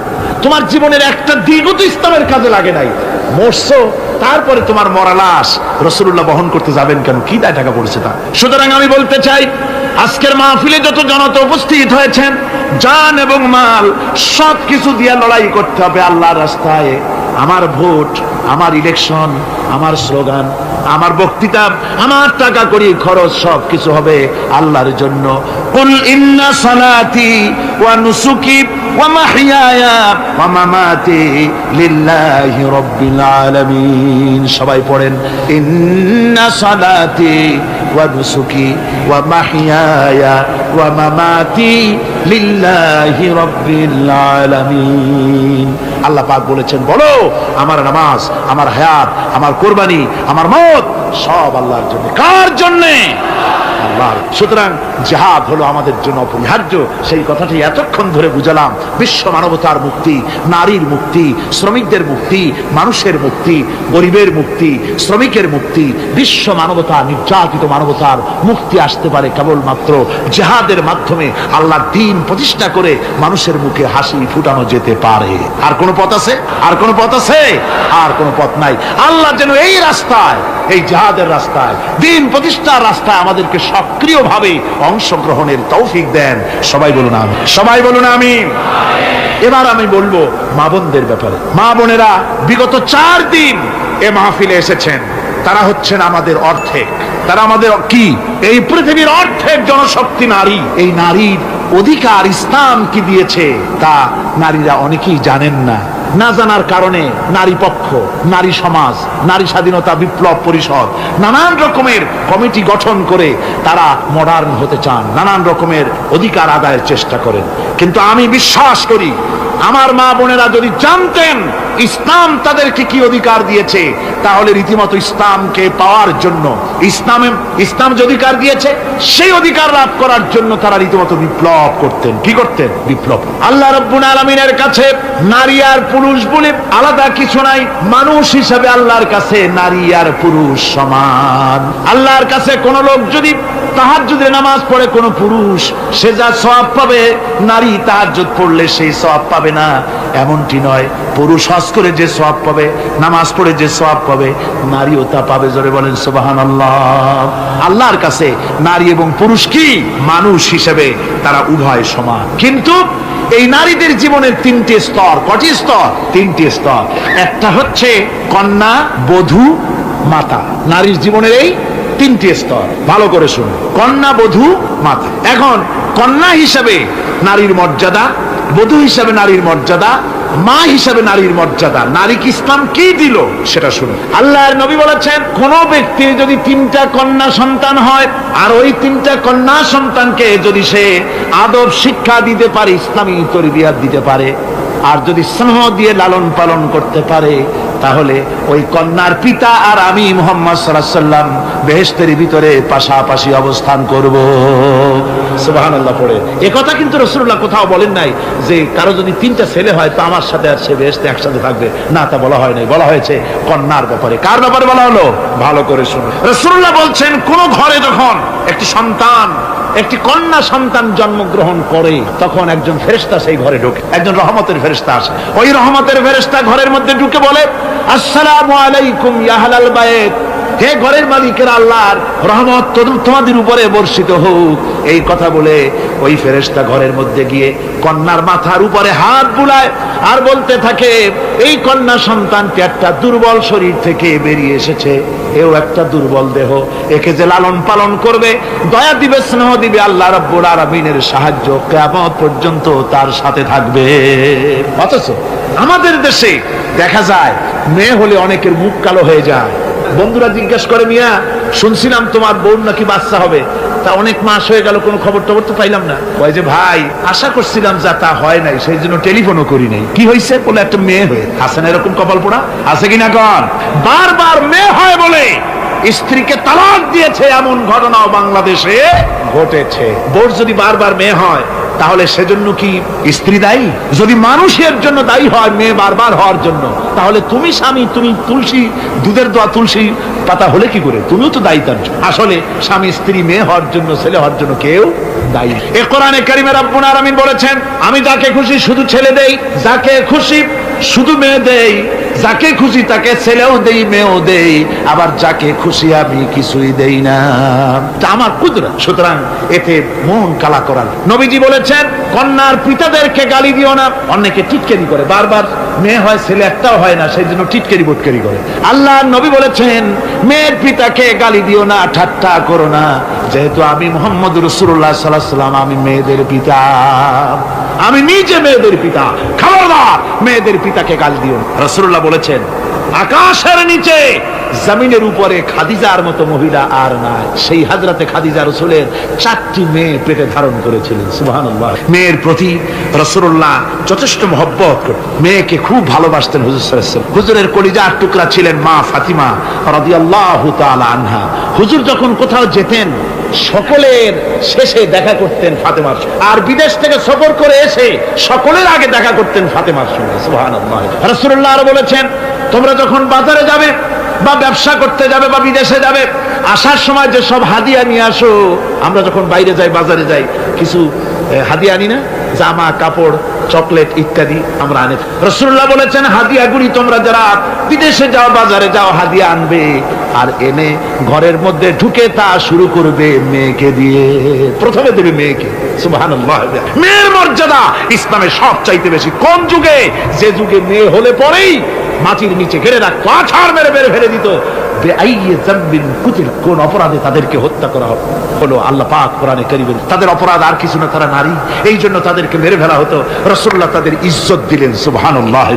Speaker 3: তোমার জীবনের একটা দিনও তো ইসলামের কাজে লাগে নাই। মরছো, তারপরে তোমার মরা লাশ রাসূলুল্লাহ বহন করতে যাবেন কেন? কি দায় টাকা পড়েছে তা? সুতরাং আমি বলতে চাই, আজকের মাহফিলে যত জনতা উপস্থিত হয়েছেন, জান এবং মাল সবকিছু দিয়ে লড়াই করতে হবে আল্লাহর রাস্তায়। আমার ভোট, আমার ইলেকশন, আমার স্লোগান, আমার বক্তৃতা, আমার টাকা করি খরচ সবকিছু হবে আল্লাহর জন্য। কুল ইন্না সালাতি ওয়া নুসুকি ওয়া মাহইয়ায়া ওয়া মামাতি লিল্লাহি রাব্বিল আলামিন। সবাই পড়েন, ইন্না সালাতি ওয়া নুসুকি ওয়া মাহইয়ায়া ওয়া মামাতি লিল্লাহি রাব্বিল আলামিন। আল্লাহ পাক বলেছেন, বলো আমার নামাজ, আমার হায়াত, আমার কুরবানি, আমার মওত সব আল্লাহর জন্য। কার জন্য? আল্লাহর। সুতরাং জিহাদ হলো আমাদের জন্য অপরিহার্য। সেই কথাটি এতক্ষণ ধরে বুঝালাম। বিশ্ব মানবতার মুক্তি, নারীর মুক্তি, শ্রমিকদের মুক্তি, মানুষের মুক্তি, গরিবের মুক্তি, শ্রমিকের মুক্তি, বিশ্ব মানবতা, নির্যাতিত মানবতার মুক্তি আসতে পারে কেবলমাত্র জিহাদের মাধ্যমে। আল্লাহর দ্বীন প্রতিষ্ঠা করে মানুষের মুখে হাসি ফুটানো যেতে পারে। আর কোন পথ আছে? আর কোন পথ আছে? আর কোন পথ নাই। আল্লাহ যেন এই রাস্তায়, এই জিহাদের রাস্তায়, দ্বীন প্রতিষ্ঠার রাস্তায় আমাদেরকে সক্রিয়ভাবে অংশগ্রহণের তৌফিক দেন। সবাই বলুন আমিন। সবাই বলুন আমিন। এবার আমি বলবো মা বোনদের ব্যাপারে। মা বোনেরা বিগত 4 দিন এ মাহফিলে এসেছেন। তারা হচ্ছেন আমাদের অর্ধেক। তারা আমাদের কি? এই পৃথিবীর অর্ধেক জনশক্তি নারী। এই নারীর অধিকার ইসলাম কি দিয়েছে তা নারীরা অনেকেই জানেন না। না জানার কারণে নারী পক্ষ, নারী সমাজ, নারী স্বাধীনতা বিপ্লব পরিষদ নানান রকমের কমিটি গঠন করে তারা মডার্ন হতে চান, নানান রকমের অধিকার আদায়ের চেষ্টা করেন। কিন্তু আমি বিশ্বাস করি আমার মা বোনেরা যদি জানতেন ইসলাম তাদেরকে কি অধিকার দিয়েছে, তাহলে রীতিমতো ইসলামকে পাওয়ার জন্য, ইসলাম যে অধিকার দিয়েছে সেই অধিকার লাভ করার জন্য তারা রীতিমতো বিপ্লব করতেন। কি করতেন? বিপ্লব। আল্লাহ রাব্বুল আলামিনের কাছে নারী আর পুরুষ বলে আলাদা কিছু নাই। মানুষ হিসেবে আল্লাহর কাছে নারী আর পুরুষ সমান। আল্লাহর কাছে কোন লোক যদি তাহাজ্জুদের নামাজ পড়ে কোন পুরুষ, সে যা সওয়াব পাবে নারী তাহাজ্জুদ পড়লে সেই সওয়াব পাবে না, এমনটি নয়। পুরুষ হজ করে যে সওয়াব পাবে, নামাজ পড়ে যে সওয়াব পাবে, নারীও তা পাবে। জোরে বলেন সুবহানাল্লাহ। আল্লাহর কাছে নারী এবং পুরুষ কি? মানুষ হিসেবে তারা উভয় সমান। কিন্তু এই নারীদের জীবনের 3টি স্তর। কটি স্তর? 3টি স্তর। একটা হচ্ছে কন্যা, বধূ, মাতা। নারীর জীবনের এই 3টি স্তর। ভালো করে শুনুন। কন্যা, বধূ, মাতা। এখন কন্যা হিসাবে নারীর মর্যাদা, বধূ হিসাবে নারীর মর্যাদা, মা হিসাবে নারীর মর্যাদা। নারীকে ইসলাম কি দিল সেটা শুনুন। আল্লাহর নবী বলেছেন, কোন ব্যক্তির যদি 3টা কন্যা সন্তান হয় আর ওই 3টা কন্যা সন্তানকে যদি সে আদব শিক্ষা দিতে পারে, ইসলামী তরবিয়াত দিতে পারে, আর যদি স্নেহ দিয়ে লালন পালন করতে পারে, তাহলে ওই কন্যার পিতা আর আমি মুহাম্মদ সাল্লাল্লাহু আলাইহি ওয়াসাল্লাম বেহেশতের ভিতরে পাশাপাশি অবস্থান করব। সুবহানাল্লাহ পড়ে। এ কথা কিন্তু রাসূলুল্লাহ কোথাও বলেন নাই যে কারো যদি 3টা ছেলে হয় তো আমার সাথে আর সে বেহেশতে একসাথে থাকবে। না, তা বলা হয় নাই। বলা হয়েছে কন্যার ব্যাপারে। কার ব্যাপারে বলা হলো? ভালো করে শুনুন। রাসূলুল্লাহ বলছেন, কোন ঘরে যখন একটি সন্তান, একটি কন্যা সন্তান জন্মগ্রহণ করে, তখন একজন ফেরেশতা সেই ঘরে ঢোকে। একজন রহমতের ফেরেশতা আসে। ওই রহমতের ফেরেশতা ঘরের মধ্যে ঢুকে বলে, আসসালামু আলাইকুম ইয়া আহলাল বাইত। হে ঘরের মালিকের আল্লাহর রহমত তোমাদের উপরে বর্ষিত হোক। এই কথা বলে ওই ফেরেশতা ঘরের মধ্যে গিয়ে কন্যার মাথার উপরে হাত বুলায় আর বলতে থাকে, এই কন্যা সন্তানটি একটা দুর্বল শরীর থেকে বেরিয়ে এসেছে, এও একটা দুর্বল দেহ, একে যে লালন পালন করবে, দয়া দিবে, স্নেহ দিবে, আল্লাহ রাব্বুল আলামিনের সাহায্য কিয়ামত পর্যন্ত তার সাথে থাকবে। অথচ আমাদের দেশে দেখা যায় মেয়ে হলে অনেকের মুখ কালো হয়ে যায়। বন্ধুরা জিজ্ঞেস করে, মিয়া শুনছিলাম তোমার বোন নাকি বাচ্চা হবে, তা অনেক মাস হয়ে গেল, কোনো খবর টবর তো পাইলাম না। ওই যে ভাই, আশা করছিলাম যা তা হয় নাই, সেই জন্য টেলিফোনও করি নাই। কি হয়েছে? বলে একটা মেয়ে হয়ে। আছে না এরকম কপাল পোড়া? আছে কিনা কন? বারবার মেয়ে হয় বলে স্ত্রীকে তালাক দিয়েছে, এমন ঘটনাও বাংলাদেশে ঘটেছে। বোর যদি বারবার মেয়ে হয় তাহলে সেজন্য কি স্ত্রী দায়ী? যদি মানুষের জন্য দায়ী হয় মেয়ে বারবার হওয়ার জন্য, তাহলে তুমি স্বামী, তুমি তুলসী, দুধের দোয়া তুলসী পাতা হলে কি করে? তুমিও তো দায়ী তার জন্য। আসলে স্বামী স্ত্রী মেয়ে হওয়ার জন্য, ছেলে হওয়ার জন্য কেউ দায়ী। এ কোরআনে কারিমে রব্বুল আলামিন বলেছেন, আমি যাকে খুশি শুধু ছেলে দেই, যাকে খুশি শুধু মেয়ে দেই, যাকে খুশি তাকে ছেলেও দেই, মেয়েও দেই, আবার যাকে খুশি আমি কিছুই দেই না। আমার কুদরত। সুতরাং এতে মন কালা করার। নবীজি বলেছেন, কন্যার পিতাদেরকে গালি দিও না। অনেকে টিটকারি করে, বারবার মেয়ে হয় ছেলে একটাও হয় না, সেই জন্য টিটকারি বটকারি করে। আল্লাহ নবী বলেছেন, মেয়ের পিতাকে গালি দিও না, ঠাট্টা করো না, যেহেতু আমি মুহাম্মদ রাসূলুল্লাহ সাল্লাল্লাহু আলাইহি ওয়াসাল্লাম, আমি মেয়েদের পিতা, আমি নিজে মেয়েদের পিতা। খবরদার মেয়েদের পিতাকে গালি দিও না। রাসূলুল্লাহ বলেছেন, আকাশের নিচে জমিনের উপরে খাদিজার মতো মহিলা আর নাই। সেই হাজরাতে খাদিজা রাসূলের 4টি মেয়ে পেটে ধারণ করেছিলেন। সুবহানাল্লাহ। মেয়ের প্রতি রাসূলুল্লাহ যথেষ্ট মহব্বত করতেন, মেয়েকে খুব ভালোবাসতেন হুজুর সাল্লাল্লাহু আলাইহি ওয়াসাল্লাম। হুজুরের কলিজার টুকরা ছিলেন মা ফাতিমা রাদিয়াল্লাহু তাআলা আনহা। হুজুর যখন কোথাও যেতেন সকলের শেষে দেখা করতেন ফাতেমার সঙ্গে, আর বিদেশ থেকে সফর করে এসে সকলের আগে দেখা করতেন ফাতেমার সঙ্গে। সুবহানাল্লাহ। রাসূলুল্লাহ আরো বলেছেন, তোমরা যখন বাজারে যাবে বা ব্যবসা করতে যাবে বা বিদেশে যাবে, আসার সময় যে সব হাদিয়া নিয়ে আসো। আমরা যখন বাইরে যাই, বাজারে যাই, কিছু হাদিয়া আনি না, জামা কাপড় চকলেট ইত্যাদি আমরা আনি। রাসূলুল্লাহ বলেছেন, হাদিয়াগুলি তোমরা যারা বিদেশে যাও বাজারে যাও হাদিয়া আনবে, আর এনে ঘরের মধ্যে ঢুকে তা শুরু করবে মেয়েকে দিয়ে। প্রথমে দেবে মেয়েকে। সুবহানাল্লাহ। মেয়ের মর্যাদা ইসলামে সব চাইতে বেশি। কোন যুগে? যে যুগে মেয়ে হলে পরেই মাটির নিচে ঘিরে রাখতো, আছাড় মেরে মেরে ফেলে দিত। কোন অপরাধে তাদেরকে হত্যা করা হলো? আল্লাহ পাক কোরআনে কারীমে তাদের অপরাধ আর কিছু না, তারা নারী, এই জন্য তাদেরকে মেরে ফেলা হতো। রাসূলুল্লাহ তাদের ইজ্জত দিলেন। সুবহানাল্লাহ।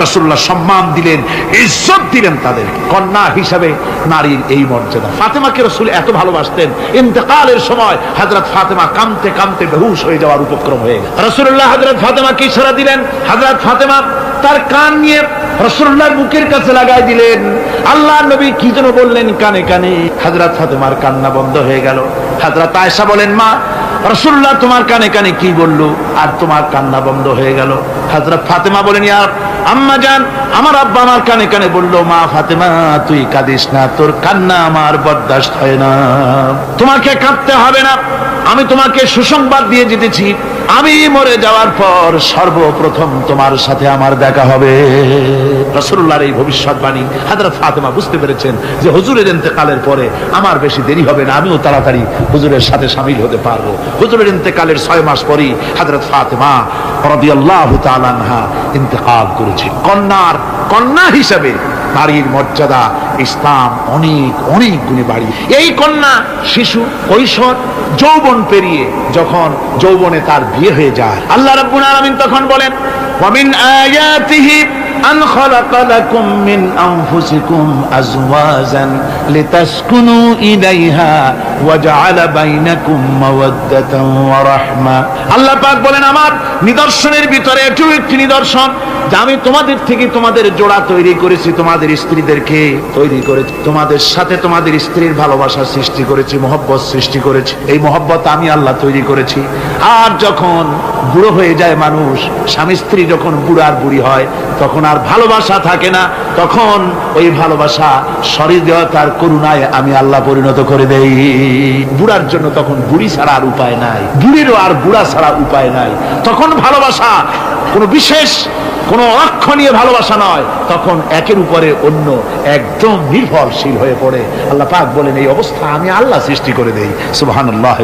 Speaker 3: রাসূলুল্লাহ সম্মান দিলেন, ইজ্জত দিলেন তাদেরকে। কন্যা হিসাবে নারীর এই মর্যাদা। ফাতেমাকে রাসূল এত ভালোবাসতেন, ইন্তেকালের সময় হযরত ফাতেমা কাঁদতে কাঁদতে বেহুশ হয়ে যাওয়ার উপক্রম হয়ে গেল। রাসূলুল্লাহ হযরত ফাতেমাকে ইশারা দিলেন, হযরত ফাতেমা তার কান নিয়ে রাসূলুল্লাহর মুখের কাছে লাগাই দিলেন। আল্লাহর নবী কি যেন বললেন কানে কানে, হযরত ফাতেমার কান্না বন্ধ হয়ে গেল। হযরত আয়েশা বলেন, মা রাসূলুল্লাহ তোমার কানে কানে কি বলল আর তোমার কান্না বন্ধ হয়ে গেল? হযরত ফাতেমা বলেন, ইয়া আম্মা জান, আমার আব্বা আমার কানে কানে বলল, মা ফাতেমা তুই কাঁদিস না, তোর কান্না আমার বরদাস্ত হয় না, তোমাকে কাঁদতে হবে না। আমি তোমাকে সুসংবাদ দিয়ে যেতেছি, আমি মরে যাওয়ার পর সর্বপ্রথম তোমার সাথে আমার দেখা হবে। রাসূলুল্লাহর এই ভবিষ্যৎবাণী হযরত ফাতেমা বুঝতে পেরেছেন যে হুজুরের ইন্তেকালের পরে আমার বেশি দেরি হবে না, আমিও তাড়াতাড়ি হুজুরের সাথে শামিল হতে পারবো। হুজুরের ইন্তেকালের 6 মাস পরেই হযরত ফাতেমা রাদিয়াল্লাহু তাআলা আনহা ইন্তেকাল করেছেন। কন্যা হিসাবে নারীর মর্যাদা ইসলাম অনেক অনেক গুণে বাড়িয়ে। এই কন্যা শিশু, কৈশোর, যৌবন পেরিয়ে যখন যৌবনে তার বিয়ে হয়ে যায়, আল্লাহ রাব্বুল আলামিন তখন বলেন, ওয়া মিন আয়াতিহি আন খালাকা লাকুম মিন আনফুসিকুম আজওয়াজান লিতাসকুনু ইলাইহা ওয়া জাআলা বাইনাকুম মাওয়াদ্দাতান ওয়া রাহমা। আল্লাহ পাক বলেন, আমার নিদর্শনের ভিতরে এটাও একটি নিদর্শন যে আমি তোমাদের থেকে তোমাদের জোড়া তৈরি করেছি, তোমাদের স্ত্রীদেরকে তৈরি করেছি, তোমাদের সাথে তোমাদের স্ত্রীর ভালোবাসা সৃষ্টি করেছি, মহব্বত সৃষ্টি করেছি। এই মহব্বত আমি আল্লাহ তৈরি করেছি। আর যখন বুড়ো হয়ে যায় মানুষ, স্বামী স্ত্রী যখন বুড়ার বুড়ি হয়, তখন আর ভালোবাসা থাকে না, তখন ওই ভালোবাসা সহৃদয়তার করুণায় আমি আল্লাহ পরিণত করে দেই। বুড়ার জন্য তখন বুড়ি ছাড়া আর উপায় নাই, বুড়িরও আর বুড়া ছাড়া উপায় নাই। তখন ভালোবাসা কোনো বিশেষ কোনো অক্ষণীয় ভালোবাসা নয়, তখন একের উপরে অন্য একদম নির্ভরশীল হয়ে পড়ে। আল্লাহ পাক বলেন, এই অবস্থা আমি আল্লাহ সৃষ্টি করে দেই। সুবহানাল্লাহ।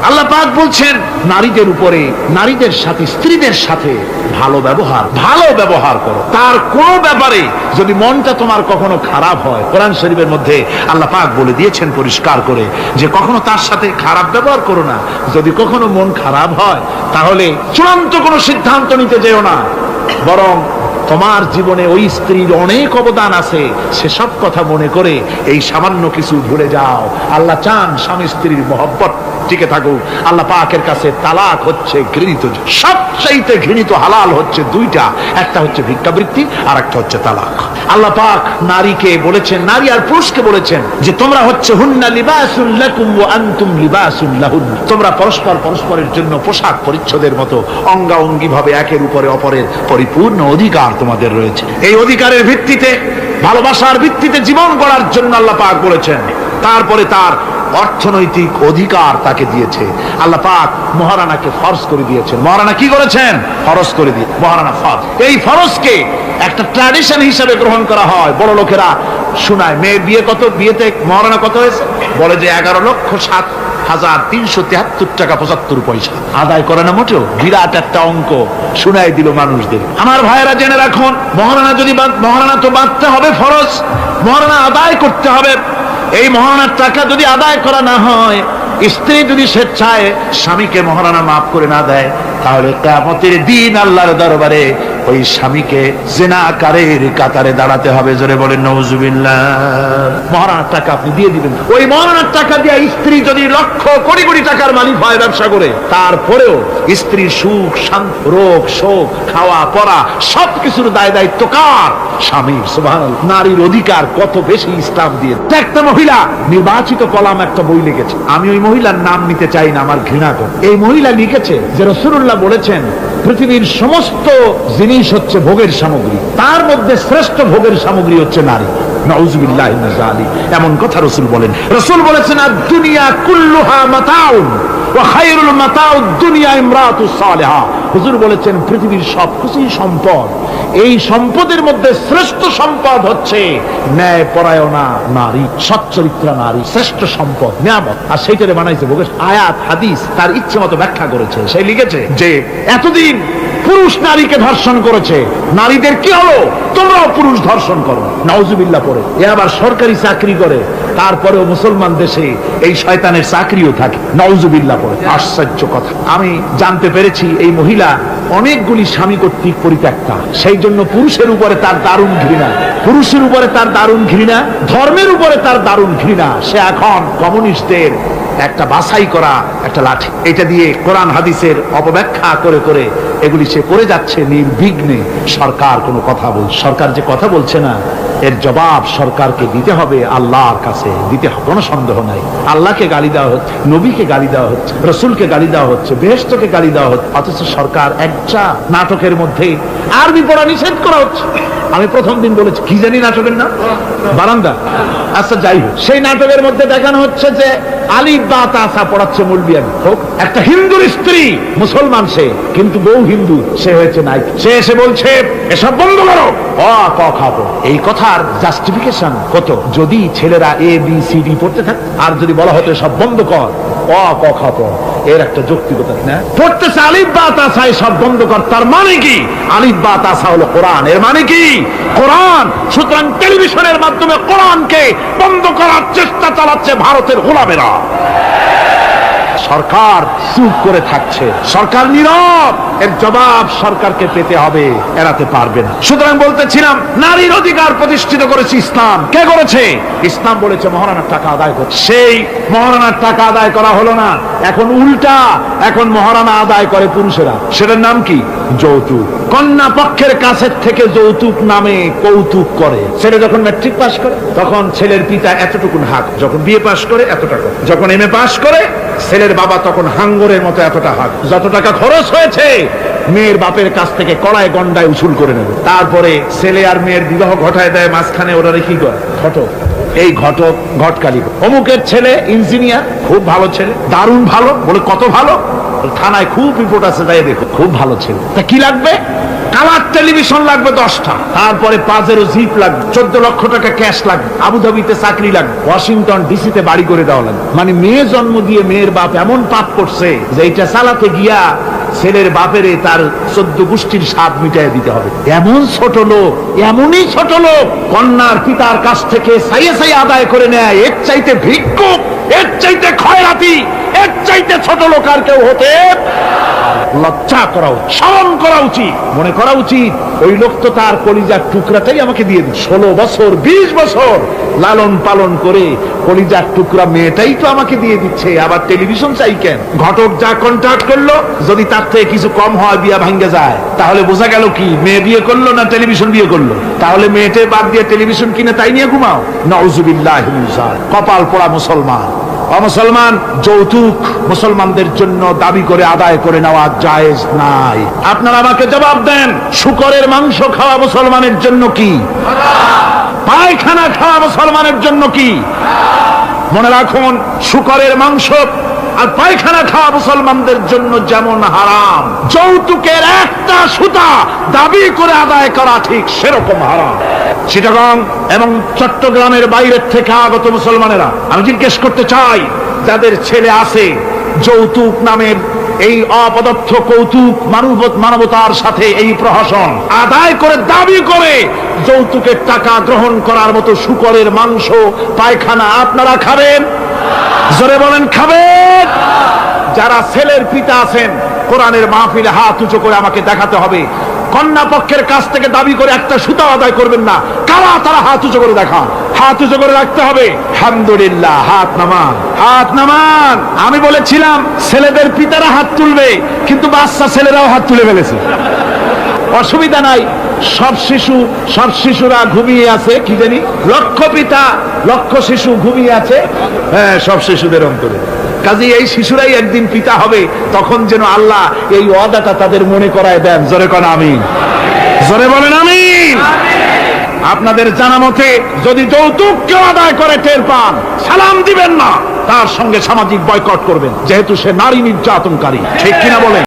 Speaker 3: আল্লাহ পাক বলছেন, নারীদের উপরে, নারীদের সাথে, স্ত্রীদের সাথে ভালো ব্যবহার করো। তার কোন ব্যাপারে যদি মনটা তোমার কখনো খারাপ হয়, কোরআন শরীফের মধ্যে আল্লাহ পাক বলে দিয়েছেন পরিষ্কার করে যে কখনো তার সাথে খারাপ ব্যবহার করো না। যদি কখনো মন খারাপ হয়, তাহলে চূড়ান্ত কোনো সিদ্ধান্ত নিতে যেও না, বরং তোমার জীবনে ওই স্ত্রীর অনেক অবদান আছে, সেসব কথা মনে করে এই সামান্য কিছু ভুলে যাও। আল্লাহ চান স্বামী স্ত্রীর মহব্বত টিকে থাকুক। আল্লাহ পাকের কাছে তালাক হচ্ছে ঘৃণিত, সবচাইতে ঘৃণিত হালাল হচ্ছে দুইটা, একটা হচ্ছে ভিক্ষাবৃত্তি আর একটা হচ্ছে তালাক। আল্লাহ পাক নারীকে বলেছেন, নারী আর পুরুষকে বলেছেন যে তোমরা হচ্ছে হুন্না লিবাসুল লাকুম ওয়া আনতুম লিবাসুল লাহুন, তোমরা পরস্পরের জন্য পোশাক পরিচ্ছদের মতো অঙ্গাঅঙ্গি ভাবে একের উপরে অপরের পরিপূর্ণ অধিকার তোমাদের রয়েছে। এই অধিকারের ভিত্তিতে, ভালোবাসার ভিত্তিতে জীবন গড়ার জন্য আল্লাহ পাক বলেছেন। তারপরে তার অর্থনৈতিক অধিকার তাকে দিয়েছে। আল্লাহ পাক মহারানাকে ফরজ করে দিয়েছেন। মহারানা কি করেছেন? ফরজ করে দিয়ে, মহারানা ফরজ। এই ফরজকে একটা ট্র্যাডিশন হিসেবে গ্রহণ করা হয়। বড় লোকেরা শোনায়, মেয়ের বিয়ে কত, বিয়েতে মহারানা কত হয়েছে, বলে যে 11,07,373 টাকা 75 পয়সা। আদায় করে না মোটেও, বিরাট একটা অঙ্ক শুনাই দিল মানুষদের। আমার ভাইয়েরা জেনে রাখুন, মহারানা তো বাঁধতে হবে ফরজ, মহারানা আদায় করতে হবে। এই মহারানার টাকা যদি আদায় করা না হয়, স্ত্রী যদি স্বেচ্ছায় স্বামীকে মহারানা মাফ করে না দেয়, তাহলে কিয়ামতের দিন আল্লাহর দরবারে ওই স্বামীকে জিনাকারীর কাতারে দাঁড়াতে হবে। জোরে বলেন নাউজুবিল্লাহ। মহারানার টাকা আপনি দিয়ে দিবেন, ওই মহারানার টাকা দিয়ে স্ত্রী যদি লক্ষ কোটি কোটি টাকার মালিক হয় ব্যবসা করে, তারপরেও স্ত্রীর সুখ শান্তি, রোগ শোক, খাওয়া পড়া সবকিছুর দায় দায়িত্ব কার? স্বামীর। সুবহানাল্লাহ। নারীর অধিকার কত বেশি ইসলাম দিয়ে। একটা মহিলা নির্বাচিত কলাম একটা বই লিখেছে, আমি ওই মহিলার নাম নিতে চাই না, আমার ঘৃণা করে। এই মহিলা লিখেছে যে রাসূলুল্লাহ বলেছেন পৃথিবীর সমস্ত জিনিস হচ্ছে ভোগের সামগ্রী, তার মধ্যে শ্রেষ্ঠ ভোগের সামগ্রী হচ্ছে নারী। নাউযুবিল্লাহি মিন যালিক। এমন কথা রাসূল বলেন। রাসূল বলেছেন আদ-দুনিয়া কুল্লুহা মাতাউন ওয়া খায়রুল মাতাউদ দুনিয়া ইমরাতুস সালিহা। হুজুর বলেছেন পৃথিবীর সবকিছুই সম্পদ, এই সম্পদের মধ্যে শ্রেষ্ঠ সম্পদ হচ্ছে ন্যায়পরায়ণা নারী, সচ্চরিত্রা নারী শ্রেষ্ঠ সম্পদ, নিয়ামত। আর সেইটারে বানাইছে ভোগের। আয়াত হাদিস তার ইচ্ছে মতো ব্যাখ্যা করেছে। সে লিখেছে যে এতদিন পুরুষ নারীকে ধর্ষণ করেছে, নারীদের কি হলো? তোমরাও পুরুষ ধর্ষণ করো। নাউজুবিল্লাহ পড়ে। এ আবার সরকারি চাকরি করে, তারপরেও মুসলমান দেশে এই শয়তানের চাকরিও থাকে। নাউজুবিল্লাহ পড়ে। আশ্চর্য কথা। আমি জানতে পেরেছি এই মহিলা অনেকগুলি স্বামী কর্তৃক পরিত্যক্তা, সেই জন্য পুরুষের উপরে তার দারুণ ঘৃণা, পুরুষের উপরে তার দারুণ ঘৃণা, ধর্মের উপরে তার দারুণ ঘৃণা। সে এখন কমিউনিস্টদের একটা বাছাই করা একটা লাঠি, এটা দিয়ে কোরআন হাদিসের অপব্যাখ্যা করে করে এগুলি সে করে যাচ্ছে নির্বিঘ্নে। সরকার কোনো কথা বলছে, সরকার যে কথা বলছে না, এর জবাব সরকারকে দিতে হবে, আল্লাহর কাছে দিতে হবে, কোনো সন্দেহ নাই। আল্লাহকে গালি দেওয়া হচ্ছে, নবীকে গালি দেওয়া হচ্ছে, রসুলকে গালি দেওয়া হচ্ছে, বেহেশতকে গালি দেওয়া হচ্ছে, অথচ সরকার একটা নাটকের মধ্যে আরবি পড়া নিষেধ করা হচ্ছে। আমি প্রথম দিন বলেছি কি জানি নাটকের নাম, বারান্দা। আচ্ছা যাই হোক, সেই নাটকের মধ্যে দেখানো হচ্ছে যে আলিফ বা তাসা পড়াচ্ছে মৌলবি। হোক, একটা হিন্দুর স্ত্রী, মুসলমান সে, কিন্তু বউ হিন্দু, সে হয়েছে নাই। সে এসে বলছে এসব বন্ধ করো, অ ক খাবো। এই কথার জাস্টিফিকেশন কত যদি ছেলেরা এ বি সি ডি পড়তে থাকে, আর যদি বলা হতো সব বন্ধ কর, অ ক খাবো, এর একটা যৌক্তিকতা না। পড়তেছে আলিফ বা তাসা, সব বন্ধ কর, তার মানে কি? আলিফ বা তাসা হলো কোরআন, এর মানে কি? কোরআন। সুতরাং টেলিভিশনের মাধ্যমে কোরআনকে বন্ধ করার চেষ্টা চালাচ্ছে ভারতের গোলামেরা। সরকার চুপ করে থাকছে, সরকার নীরব। এর জবাব সরকারকে পেতে হবে, এড়াতে পারবে না। সুতরাং বলতেছিলাম নারীর অধিকার প্রতিষ্ঠিত করেছে ইসলাম। কে করেছে? ইসলাম বলেছে মহারানার টাকা আদায় করছে। সেই মহারানার টাকা আদায় করা হলো না, এখন উল্টা, এখন মহারানা আদায় করে পুরুষেরা। সেটার নাম কি? যৌতুক। কন্যা পক্ষের কাছের থেকে যৌতুক নামে কৌতুক করে। ছেলে যখন ম্যাট্রিক পাস করে তখন ছেলের পিতা এতটুকুন হাক, যখন বিএ পাস করে এত টাকা, যখন এমএ পাস করে ছেলের বাবা তখন হাঙ্গরের মতো এতটা হাক। যত টাকা খরচ হয়েছে মেয়ের বাপের কাছ থেকে কড়ায় গন্ডায় উসুল করে নেবে। তারপরে ছেলে আর মেয়ের বিবাহ ঘটায় দেয়, মাঝখানে ওরা কি করে? ঘটক। এই ঘটক ঘটকালি। অমুকের ছেলে ইঞ্জিনিয়ার, খুব ভালো ছেলে, দারুণ ভালো। বলে কত ভালো? থানায় খুব রিপোর্ট আছে, তাই দেখো খুব ভালো ছেলে। তা কি লাগবে? কালার টেলিভিশন লাগবে 10টা, তারপরে পাজেরো জিপ লাগবে, 14 লক্ষ টাকা ক্যাশ লাগবে, আবুধাবিতে চাকরি লাগবে, ওয়াশিংটন ডিসিতে বাড়ি করে দেওয়া লাগবে। মানে মেয়ে জন্ম দিয়ে মেয়ের বাপ এমন পাপ করছে যে এটা চালাতে গিয়া ছেলের বাপেরে তার 14 গোষ্ঠীর স্বাদ মিটাই দিতে হবে। এমন ছোট লোক, এমনই ছোট লোক কন্যার পিতার কাছ থেকে চাইয়ে চাইয়ে আদায় করে নেয়। এর চাইতে ভিক্ষুক, এর চাইতে খয়রাতি, এর চাইতে ছোট লোক আর কেউ হতে লজ্জা করা উচিত, শরম করা উচিত, মনে করা উচিত ওই লোক তো তার কলিজার টুকরাটাই আমাকে দিয়ে দিল। 16 বছর 20 বছর লালন পালন করে কলিজার টুকরা মেয়েটাই তো আমাকে দিয়ে দিচ্ছে, আবার টেলিভিশন চাই কেন? ঘটক যা কন্ট্রাক্ট করলো যদি তার থেকে কিছু কম হয় বিয়া ভাঙ্গে যায়, তাহলে বোঝা গেল কি মেয়ে বিয়ে করলো না টেলিভিশন বিয়ে করলো? তাহলে মেয়েটে বাদ দিয়ে টেলিভিশন কিনে তাই নিয়ে ঘুমাও। নাউজুবিল্লাহি মিন যালিক। কপাল পোড়া মুসলমান। অমুসলমান যৌতুক মুসলমানদের জন্য দাবি করে আদায় করে নেওয়া জায়েজ নাই। আপনারা আমাকে জবাব দেন, শুকরের মাংস খাওয়া মুসলমানের জন্য কি? পায়খানা খাওয়া মুসলমানের জন্য কি? মনে রাখুন, শুকরের মাংস আর পায়খানা খাওয়া মুসলমানদের জন্য যেমন হারাম, যৌতুকের একটা সুতা দাবি করে আদায় করা ঠিক সেরকম হারাম। চিটাগং এবং চট্টগ্রামের বাইরের থেকে আগত মুসলমানেরা, আমি জিজ্ঞেস করতে চাই, যাদের ছেলে আছে যৌতুক নামের এই অপদার্থ কৌতুক মানবতার সাথে এই প্রহসন আদায় করে দাবি করে যৌতুকের টাকা গ্রহণ করার মতো শুকরের মাংস পায়খানা আপনারা খাবেন? জোরে বলেন খাবেন? যারা ছেলের পিতা আছেন কোরআনের মাহফিলে হাত উঁচু করে আমাকে দেখাতে হবে। কন্যা পক্ষের কাছ থেকে দাবি করে একটা সুতা আদায় করবেন না। কারা তারা হাত উঁচু করে দেখান, হাত উঁচু করে রাখতে হবে। আলহামদুলিল্লাহ, হাত নামান, হাত নামান। আমি বলেছিলাম ছেলেদের পিতারা হাত তুলবে, কিন্তু বাচ্চা ছেলেরাও হাত তুলে ফেলেছে। অসুবিধা নাই, সব শিশুরা ঘুমিয়ে আছে, কি জানি লক্ষ পিতা লক্ষ শিশু ঘুমিয়ে আছে, হ্যাঁ, সব শিশুদের অন্তরে। কাজে এই শিশুরাই একদিন পিতা হবে, তখন যেন আল্লাহ এই ওয়াদাটা তাদের মনে করায় দেন। জোরে কোন আমিন, জোরে বলেন আমিন। আপনাদের জানা মতে যদি যৌতুক কেউ আদায় করে টের পান, সালাম দিবেন না, তার সঙ্গে সামাজিক বয়কট করবেন, যেহেতু সে নারী নির্যাতনকারী। ঠিক কিনা বলেন?